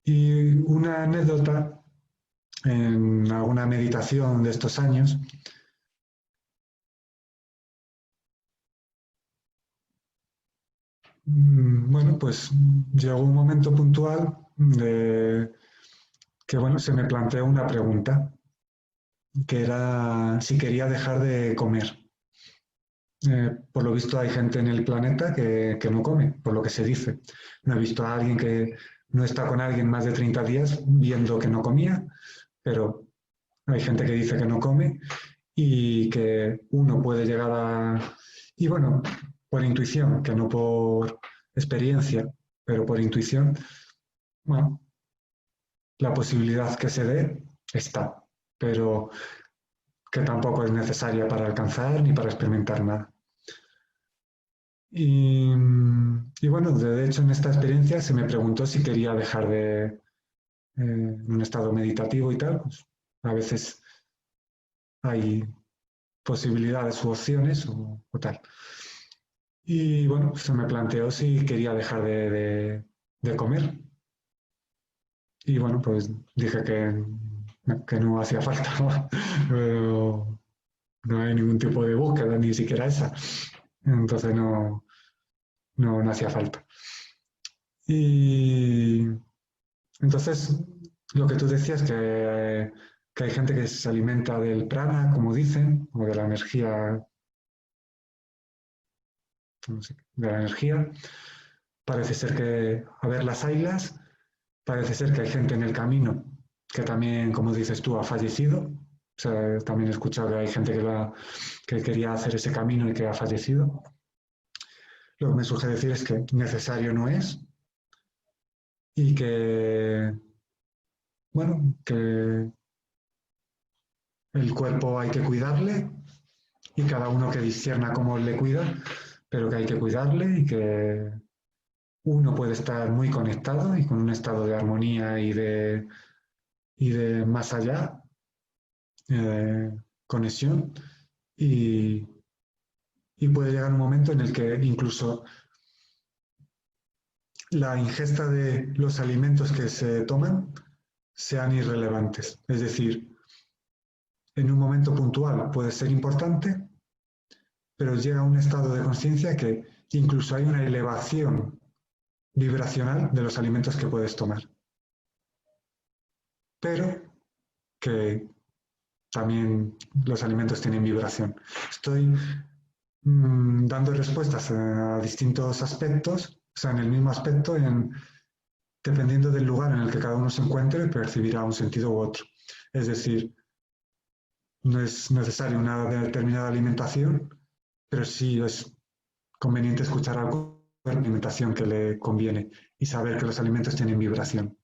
Y una anécdota, en alguna meditación de estos años, bueno, pues llegó un momento puntual de que, bueno, se me planteó una pregunta, que era si quería dejar de comer. Por lo visto hay gente en el planeta que no come, por lo que se dice. No he visto a alguien que no está con alguien más de 30 días viendo que no comía, pero hay gente que dice que no come y que uno puede llegar a... Y bueno, por intuición, que no por experiencia, pero por intuición, bueno, la posibilidad que se dé está, pero que tampoco es necesaria para alcanzar ni para experimentar nada. Y bueno, de hecho en esta experiencia se me preguntó si quería dejar de un estado meditativo y tal. Pues, a veces hay posibilidades u opciones o tal. Y bueno, se me planteó si quería dejar de comer. Y bueno, pues dije que no hacía falta, pero no hay ningún tipo de búsqueda, ni siquiera esa. Entonces no hacía falta. Y entonces, lo que tú decías, que hay gente que se alimenta del prana, como dicen, o de la energía, no sé, de la energía, parece ser que, a ver, las haylas, parece ser que hay gente en el camino que también, como dices tú, ha fallecido. O sea, también he escuchado que hay gente que quería hacer ese camino y que ha fallecido. Lo que me surge decir es que necesario no es y que, bueno, que el cuerpo hay que cuidarle y cada uno que discierna cómo le cuida, pero que hay que cuidarle y que uno puede estar muy conectado y con un estado de armonía y de más allá, conexión, y, y puede llegar un momento en el que incluso la ingesta de los alimentos que se toman sean irrelevantes. Es decir, en un momento puntual puede ser importante, pero llega a un estado de conciencia que incluso hay una elevación vibracional de los alimentos que puedes tomar. Pero que también los alimentos tienen vibración. Estoy dando respuestas a distintos aspectos, o sea, en el mismo aspecto, dependiendo del lugar en el que cada uno se encuentre, percibirá un sentido u otro. Es decir, no es necesaria una determinada alimentación, pero sí es conveniente escuchar algo de la alimentación que le conviene y saber que los alimentos tienen vibración.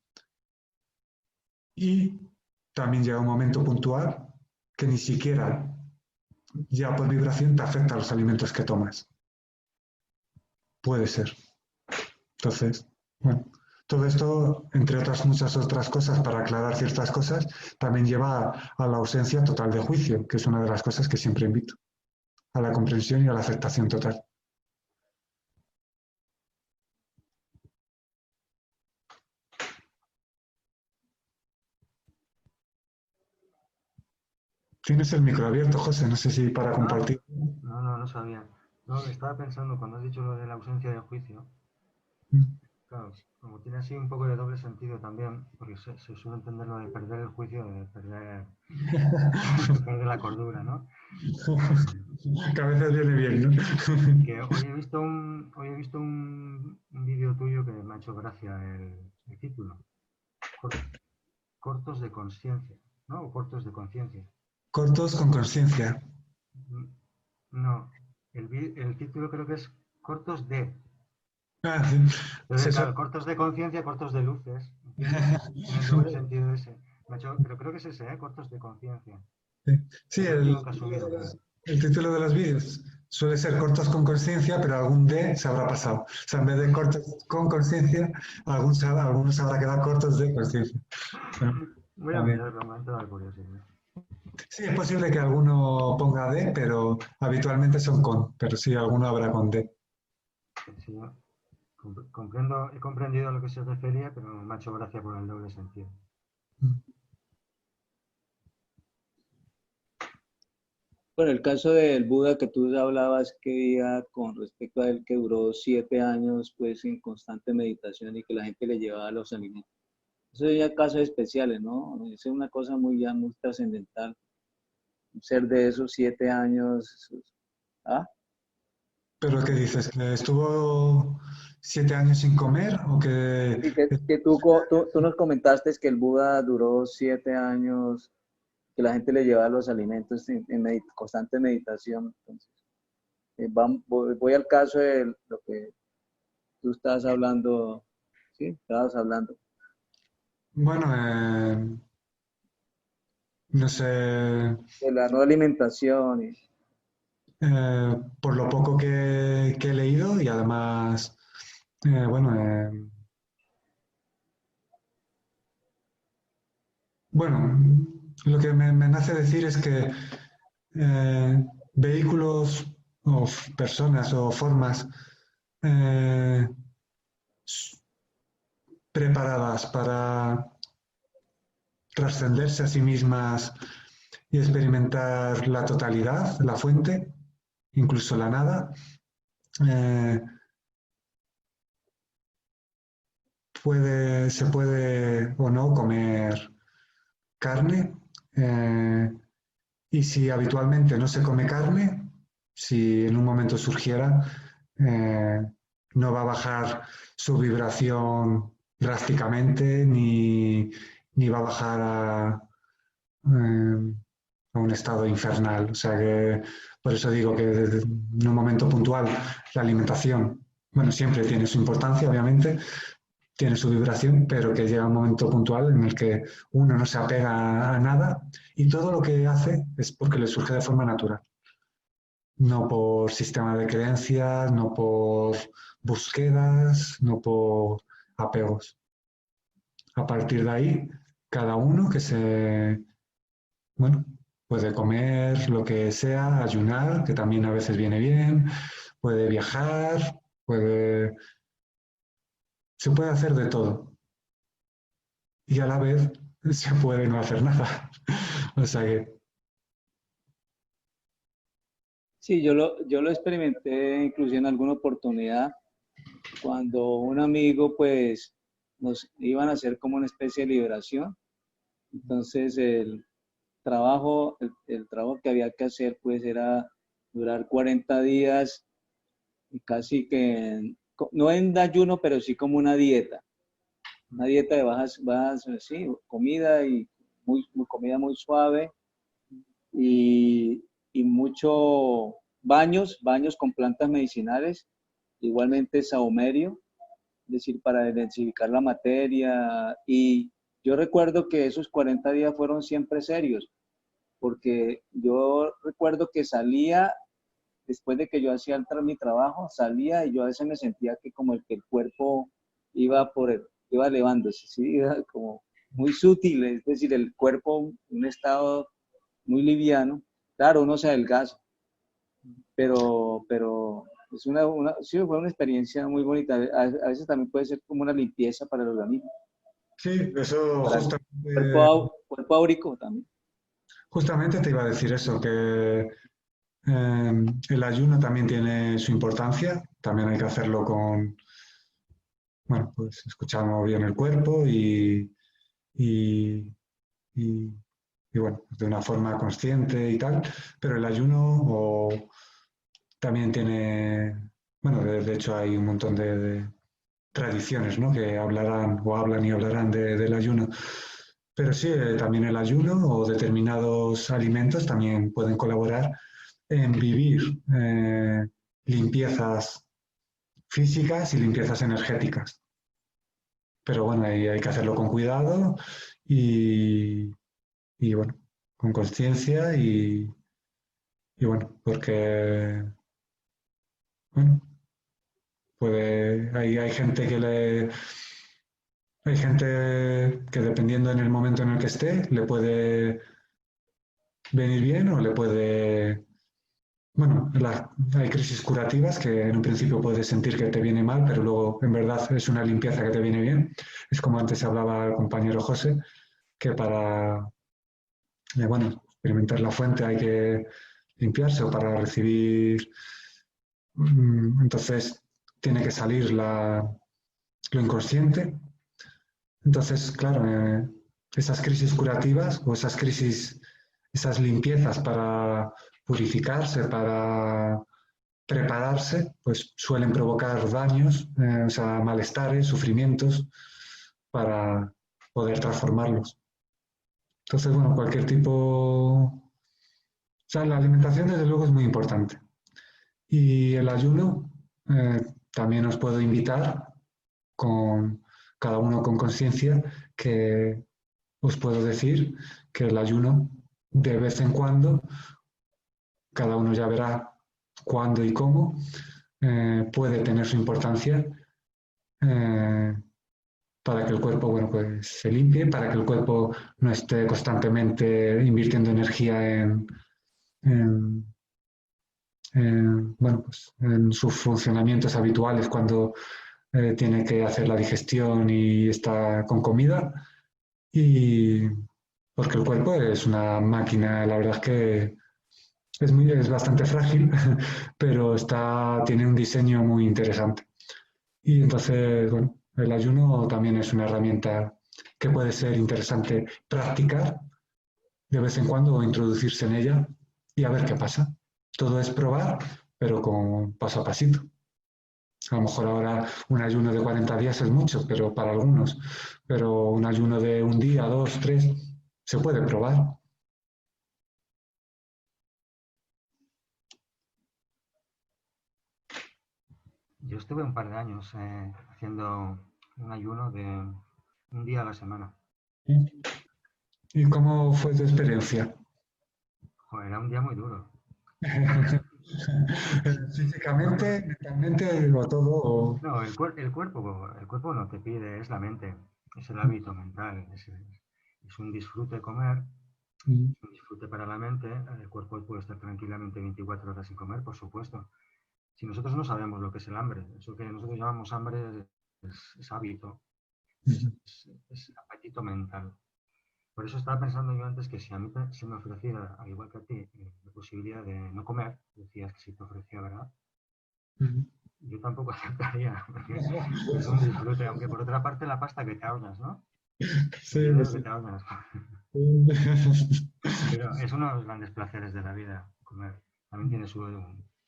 Y también llega un momento puntual que ni siquiera ya por vibración te afecta a los alimentos que tomas. Puede ser. Entonces, bueno, todo esto, entre otras muchas otras cosas, para aclarar ciertas cosas, también lleva a la ausencia total de juicio, que es una de las cosas que siempre invito, a la comprensión y a la aceptación total. Tienes el micro abierto, José, no sé si para compartir. No sabía. No, estaba pensando cuando has dicho lo de la ausencia de juicio. Claro, como tiene así un poco de doble sentido también, porque se suele entender lo de perder el juicio, de perder la cordura, ¿no? Que a veces viene bien, ¿no? Que hoy he visto un vídeo tuyo que me ha hecho gracia el título. Cortos de conciencia, ¿no? O cortos de conciencia. Cortos con conciencia. No, el título creo que es cortos de. Ah, sí. Entonces, claro, cortos de conciencia, cortos de luces. ¿Entiendes? En el doble sentido ese. Pero creo que es ese, ¿eh? Cortos de conciencia. Sí, Es el último que has subido, creo. el título de los vídeos suele ser cortos con conciencia, pero algún D se habrá pasado. O sea, en vez de cortos con conciencia, algunos habrá quedado cortos de conciencia. Voy a mirarlo, me ha entrado curiosidad. Sí, es posible que alguno ponga D, pero habitualmente son con, pero sí, alguno habrá con D. Sí, he comprendido a lo que se refería, pero me ha hecho gracia por el doble sentido. Bueno, el caso del Buda que tú hablabas que día con respecto a él que duró 7 años pues en constante meditación y que la gente le llevaba los alimentos. Eso ya casos especiales, ¿no? Es una cosa muy trascendental. Ser de esos 7 años. ¿Ah? ¿Pero qué dices? ¿Que estuvo 7 años sin comer o que...? Sí, que tú nos comentaste que el Buda duró 7 años, que la gente le llevaba los alimentos en constante meditación. Entonces, voy al caso de lo que tú estabas hablando, ¿sí? Estabas hablando. Bueno, no sé, De la no alimentación. por lo poco que he leído y además, bueno, bueno, lo que me nace decir es que vehículos o personas o formas eh, preparadas para trascenderse a sí mismas y experimentar la totalidad, la fuente, incluso la nada, eh, se puede o no comer carne. Y si habitualmente no se come carne, si en un momento surgiera, eh, no va a bajar su vibración drásticamente ni va a bajar a un estado infernal. O sea que por eso digo que en un momento puntual la alimentación, bueno, siempre tiene su importancia, obviamente, tiene su vibración, pero que llega un momento puntual en el que uno no se apega a nada y todo lo que hace es porque le surge de forma natural, no por sistema de creencias, no por búsquedas, no por apegos. A partir de ahí, cada uno bueno, puede comer lo que sea, ayunar, que también a veces viene bien, puede viajar, se puede hacer de todo. Y a la vez se puede no hacer nada. O sea que, Sí, yo lo experimenté incluso en alguna oportunidad cuando un amigo pues nos iban a hacer como una especie de liberación. Entonces el trabajo que había que hacer pues era durar 40 días y casi que, no en ayuno, pero sí como una dieta de bajas, sí, comida y comida muy suave y, y mucho baños con plantas medicinales, igualmente saumerio, es decir, para densificar la materia. Y yo recuerdo que esos 40 días fueron siempre serios, porque yo recuerdo que salía, después de que yo hacía mi trabajo, salía y yo a veces me sentía que como el que el cuerpo iba elevándose, ¿sí? Iba como muy sutil, es decir, el cuerpo en un estado muy liviano. Claro, uno se adelgaza, pero es sí, fue una experiencia muy bonita. A veces también puede ser como una limpieza para el organismo, sí, eso para el justamente, cuerpo áurico también. justamente te iba a decir eso, que el ayuno también tiene su importancia, también hay que hacerlo con, bueno, pues escuchando bien el cuerpo y, y, y bueno, de una forma consciente y tal, pero el ayuno también tiene, bueno, de hecho hay un montón de tradiciones, ¿no? Que hablarán o hablan y hablarán del ayuno. Pero sí, también el ayuno o determinados alimentos también pueden colaborar en vivir limpiezas físicas y limpiezas energéticas. Pero bueno, ahí hay que hacerlo con cuidado y, y bueno, con conciencia y bueno, porque bueno, hay gente hay gente que dependiendo en el momento en el que esté, le puede venir bien o le puede, bueno, hay crisis curativas que en un principio puedes sentir que te viene mal, pero luego en verdad es una limpieza que te viene bien. Es como antes hablaba el compañero José, que para, bueno, experimentar la fuente hay que limpiarse o para recibir, entonces tiene que salir lo inconsciente. Entonces, claro, esas crisis curativas o esas crisis, esas limpiezas para purificarse, para prepararse, pues suelen provocar daños, o sea, malestares, sufrimientos, para poder transformarlos. Entonces, bueno, cualquier tipo, o sea, la alimentación desde luego es muy importante. Y el ayuno también os puedo invitar con cada uno con conciencia que os puedo decir que el ayuno de vez en cuando, cada uno ya verá cuándo y cómo, puede tener su importancia para que el cuerpo, bueno, pues se limpie, para que el cuerpo no esté constantemente invirtiendo energía en, bueno, pues en sus funcionamientos habituales cuando tiene que hacer la digestión y está con comida. Y porque el cuerpo es una máquina, la verdad es que es bastante frágil, pero tiene un diseño muy interesante. Y entonces, bueno, el ayuno también es una herramienta que puede ser interesante practicar de vez en cuando o introducirse en ella y a ver qué pasa. Todo es probar, pero con paso a pasito. A lo mejor ahora un ayuno de 40 días es mucho, pero para algunos. Pero un ayuno de un día, 2, 3, se puede probar. Yo estuve un par de años haciendo un ayuno de un día a la semana. ¿Y cómo fue tu experiencia? Joder, era un día muy duro. Físicamente, mentalmente o todo. No, el cuerpo no te pide, es la mente, es el hábito mental, es un disfrute comer, es un disfrute para la mente. El cuerpo puede estar tranquilamente 24 horas sin comer, por supuesto. Si nosotros no sabemos lo que es el hambre, eso que nosotros llamamos hambre es hábito, es apetito mental. Por eso estaba pensando yo antes que si a mí se me ofreciera, al igual que a ti, la posibilidad de no comer, decías que si te ofrecía, ¿verdad? Yo tampoco aceptaría, porque es un disfrute, aunque por otra parte la pasta que te ahorras, ¿no? Sí, El dinero sí. que te ahorras. Pero es uno de los grandes placeres de la vida, comer. También tiene su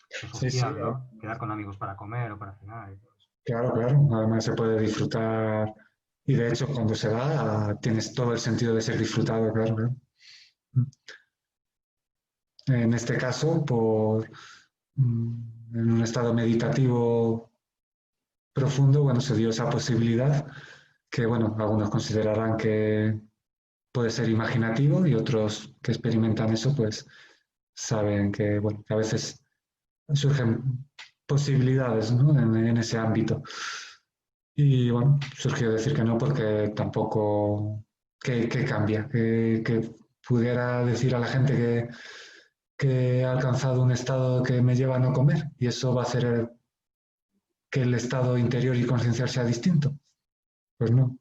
Sí, sí, social, ¿no? Quedar con amigos para comer o para cenar y todo eso. claro, claro. Además se puede disfrutar y de hecho cuando se da tienes todo el sentido de ser disfrutado, claro, claro. En este caso, en un estado meditativo profundo, bueno, se dio esa posibilidad que, bueno, algunos considerarán que puede ser imaginativo y otros que experimentan eso, pues saben que, bueno, que a veces surgen posibilidades, ¿no? en ese ámbito. Y bueno, surgió decir que no porque tampoco, que cambia, que pudiera decir a la gente que he alcanzado un estado que me lleva a no comer y eso va a hacer que el estado interior y conciencial sea distinto. Pues no,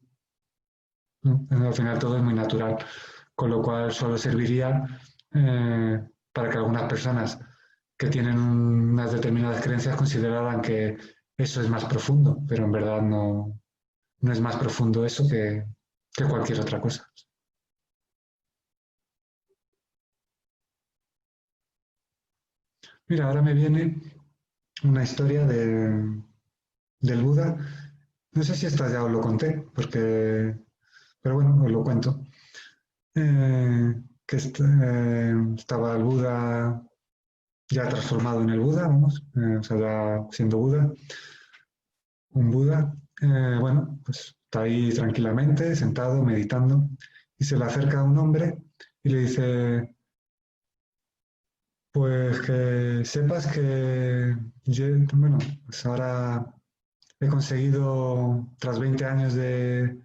no, al final todo es muy natural, con lo cual solo serviría para que algunas personas que tienen unas determinadas creencias consideraran que eso es más profundo, pero en verdad no, no es más profundo eso que cualquier otra cosa. Mira, ahora me viene una historia del Buda. No sé si esta ya os lo conté, pero bueno, os lo cuento. Que estaba el Buda ya transformado en el Buda, vamos, o sea, ya siendo Buda, un Buda, bueno, pues está ahí tranquilamente, sentado, meditando, y se le acerca a un hombre y le dice, pues que sepas que yo, bueno, pues ahora he conseguido, tras 20 años de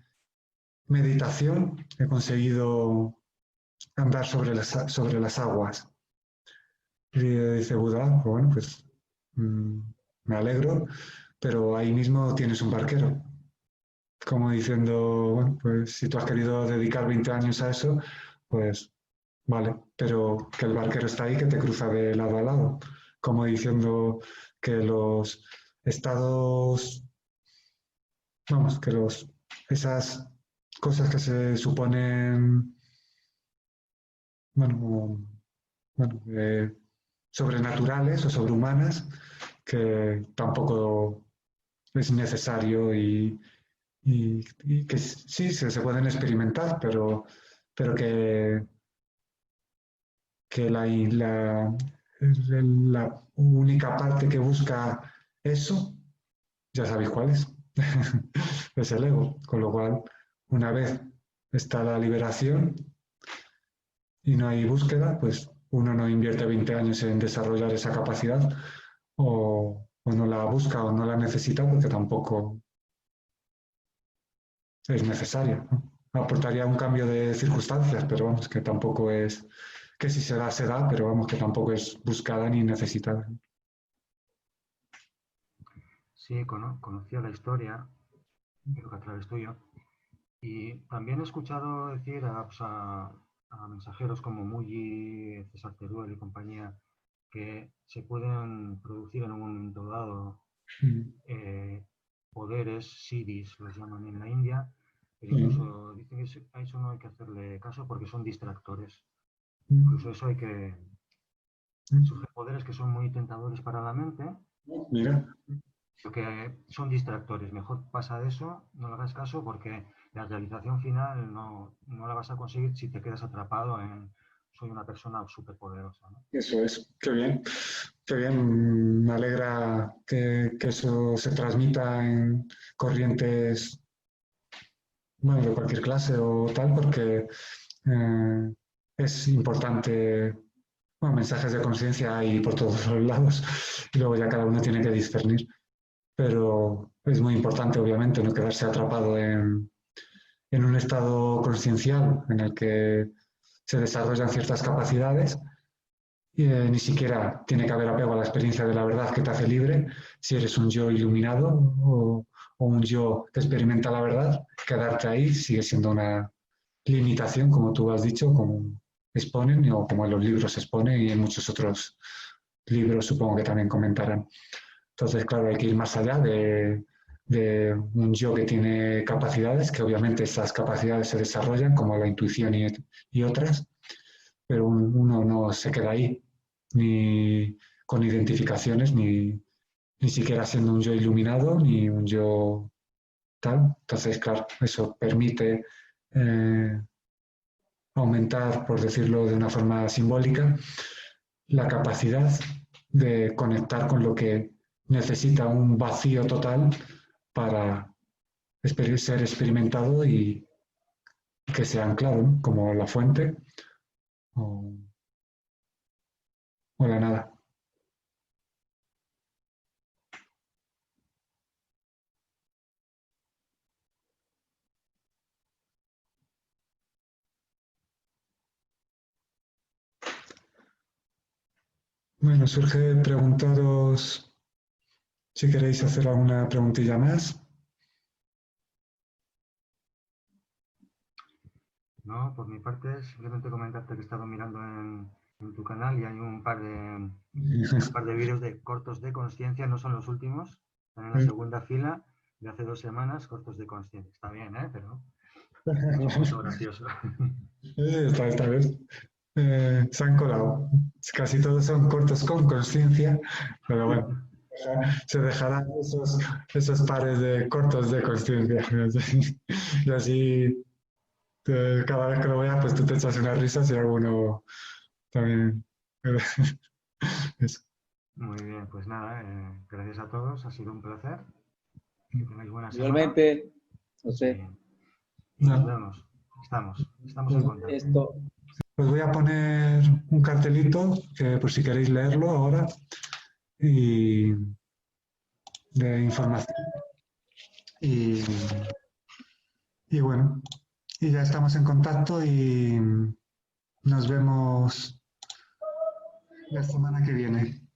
meditación, he conseguido andar sobre las aguas. Y dice Buda, pues bueno, pues me alegro, pero ahí mismo tienes un barquero. Como diciendo, bueno, pues si tú has querido dedicar 20 años a eso, pues vale, pero que el barquero está ahí, que te cruza de lado a lado. Como diciendo que los estados, vamos, que esas cosas que se suponen, bueno, bueno, sobrenaturales o sobrehumanas, que tampoco es necesario y que sí se pueden experimentar, pero que la única parte que busca eso, ya sabéis cuál es, es el ego. Con lo cual, una vez está la liberación y no hay búsqueda, pues uno no invierte 20 años en desarrollar esa capacidad o no la busca o no la necesita porque tampoco es necesaria, ¿no? Aportaría un cambio de circunstancias, pero vamos, que tampoco es, que si se da, pero vamos, que tampoco es buscada ni necesitada. Sí, conocía la historia, creo que a través tuyo, y también he escuchado decir a mensajeros como Mully, César Teruel y compañía, que se pueden producir en un momento dado poderes, siddhis, los llaman en la India, pero incluso dicen que a eso no hay que hacerle caso porque son distractores. Incluso eso hay que... Surgen poderes que son muy tentadores para la mente, Mira. pero que son distractores. Mejor pasa de eso, no le hagas caso porque la realización final no la vas a conseguir si te quedas atrapado en soy una persona superpoderosa, ¿no? Eso es, qué bien. Qué bien, me alegra que eso se transmita en corrientes, bueno, de cualquier clase o tal, porque es importante. Bueno, mensajes de conciencia hay por todos los lados y luego ya cada uno tiene que discernir. Pero es muy importante, obviamente, no quedarse atrapado en un estado consciencial en el que se desarrollan ciertas capacidades y ni siquiera tiene que haber apego a la experiencia de la verdad que te hace libre. Si eres un yo iluminado o un yo que experimenta la verdad, quedarte ahí sigue siendo una limitación, como tú has dicho, como exponen o como en los libros se expone y en muchos otros libros supongo que también comentarán. Entonces, claro, hay que ir más allá de un yo que tiene capacidades, que obviamente esas capacidades se desarrollan, como la intuición y otras, pero uno no se queda ahí, ni con identificaciones, ni siquiera siendo un yo iluminado, ni un yo tal. Entonces, claro, eso permite aumentar, por decirlo de una forma simbólica, la capacidad de conectar con lo que necesita un vacío total para ser experimentado y que sea anclado, ¿no? Como la fuente o la nada. Bueno, surge preguntaros si queréis hacer alguna preguntilla más. No, por mi parte, simplemente comentarte que he estado mirando en tu canal y hay un par de vídeos de cortos de conciencia, no son los últimos, están en la segunda fila de hace 2 semanas, cortos de conciencia. Está bien, pero es un poco gracioso. Esta vez se han colado. Casi todos son cortos con conciencia, pero bueno, se dejarán esos pares de cortos de conciencia. Y así cada vez que lo veas, pues tú te echas unas risas y alguno también. Eso. Muy bien, pues nada, gracias a todos, ha sido un placer. Que tengáis buena semana. Igualmente, José. Nos vemos, estamos en contacto. Os voy a poner un cartelito, que por si queréis leerlo ahora, y de información. Y bueno, y ya estamos en contacto y nos vemos la semana que viene.